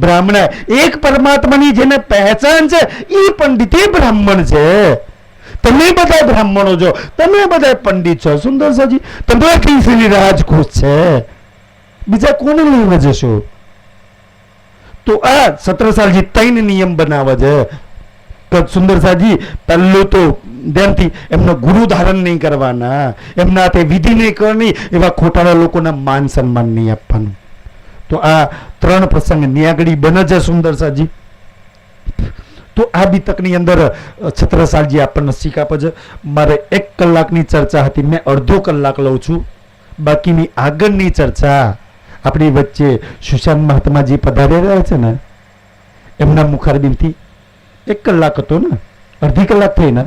બ્રાહ્મણ. એક પરમાત્માની જેને પહેચાન છે એ પંડિત એ બ્રાહ્મણ છે. તમે બધા બ્રાહ્મણો છો, તમે બધા પંડિત છો, સુંદર સાજી તમારી શ્રી રાજકોટ છે, બીજા કોને લેવા જશો? તો આ સત્રસાલજી 3 નિયમ બનાવે છે કે સુંદર સાજી પહેલું તો ધ્યાનથી એમનો ગુરુ ધારણ નહીં કરવાના, એમના હાથે વિધિ નહીં કરવાની, એવા ખોટાળા લોકોના માન સન્માન નહીં આપવાનું. તો આ 3 પ્રસંગ ન્યાગડી બને છે સુંદર સાજી. તો આ બીતકની અંદર છત્રસાલજી આપણને શીખ આપે છે. મારે 1 કલાકની ચર્ચા હતી, મેં અડધો કલાક લઉં છું. બાકીની આગળની ચર્ચા આપણી વચ્ચે સુશાંત મહાત્માજી પધારી રહ્યા છે ને, એમના મુખારબિંદથી 1 કલાક હતો ને, અડધી કલાક થઈ ને,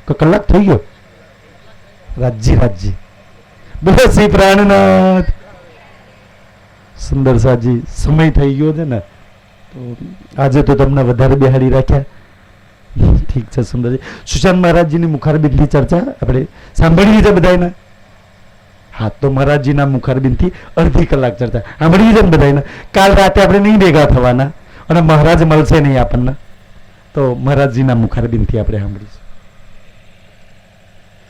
કે કલાક થઈ ગયો? રાજજી બોલો શ્રી પ્રાણનાથ. સુંદર સાજી સમય થઈ ગયો છે ને, તો આજે તો તમને વધારે બેહાડી રાખ્યા. ઠીક છે સુંદરજી. સુશાંત મહારાજજીની મુખારબિંદની ચર્ચા આપણે સાંભળવી છે બધાને. હા, તો મહારાજજીના મુખારબિંદથી અડધી કલાક ચર્ચા સાંભળવી છે ને બધાને. કાલ રાતે આપણે નહીં ભેગા થવાના અને મહારાજ મળશે નહીં આપણને, તો મહારાજજીના મુખારબિંદથી આપણે સાંભળીશું.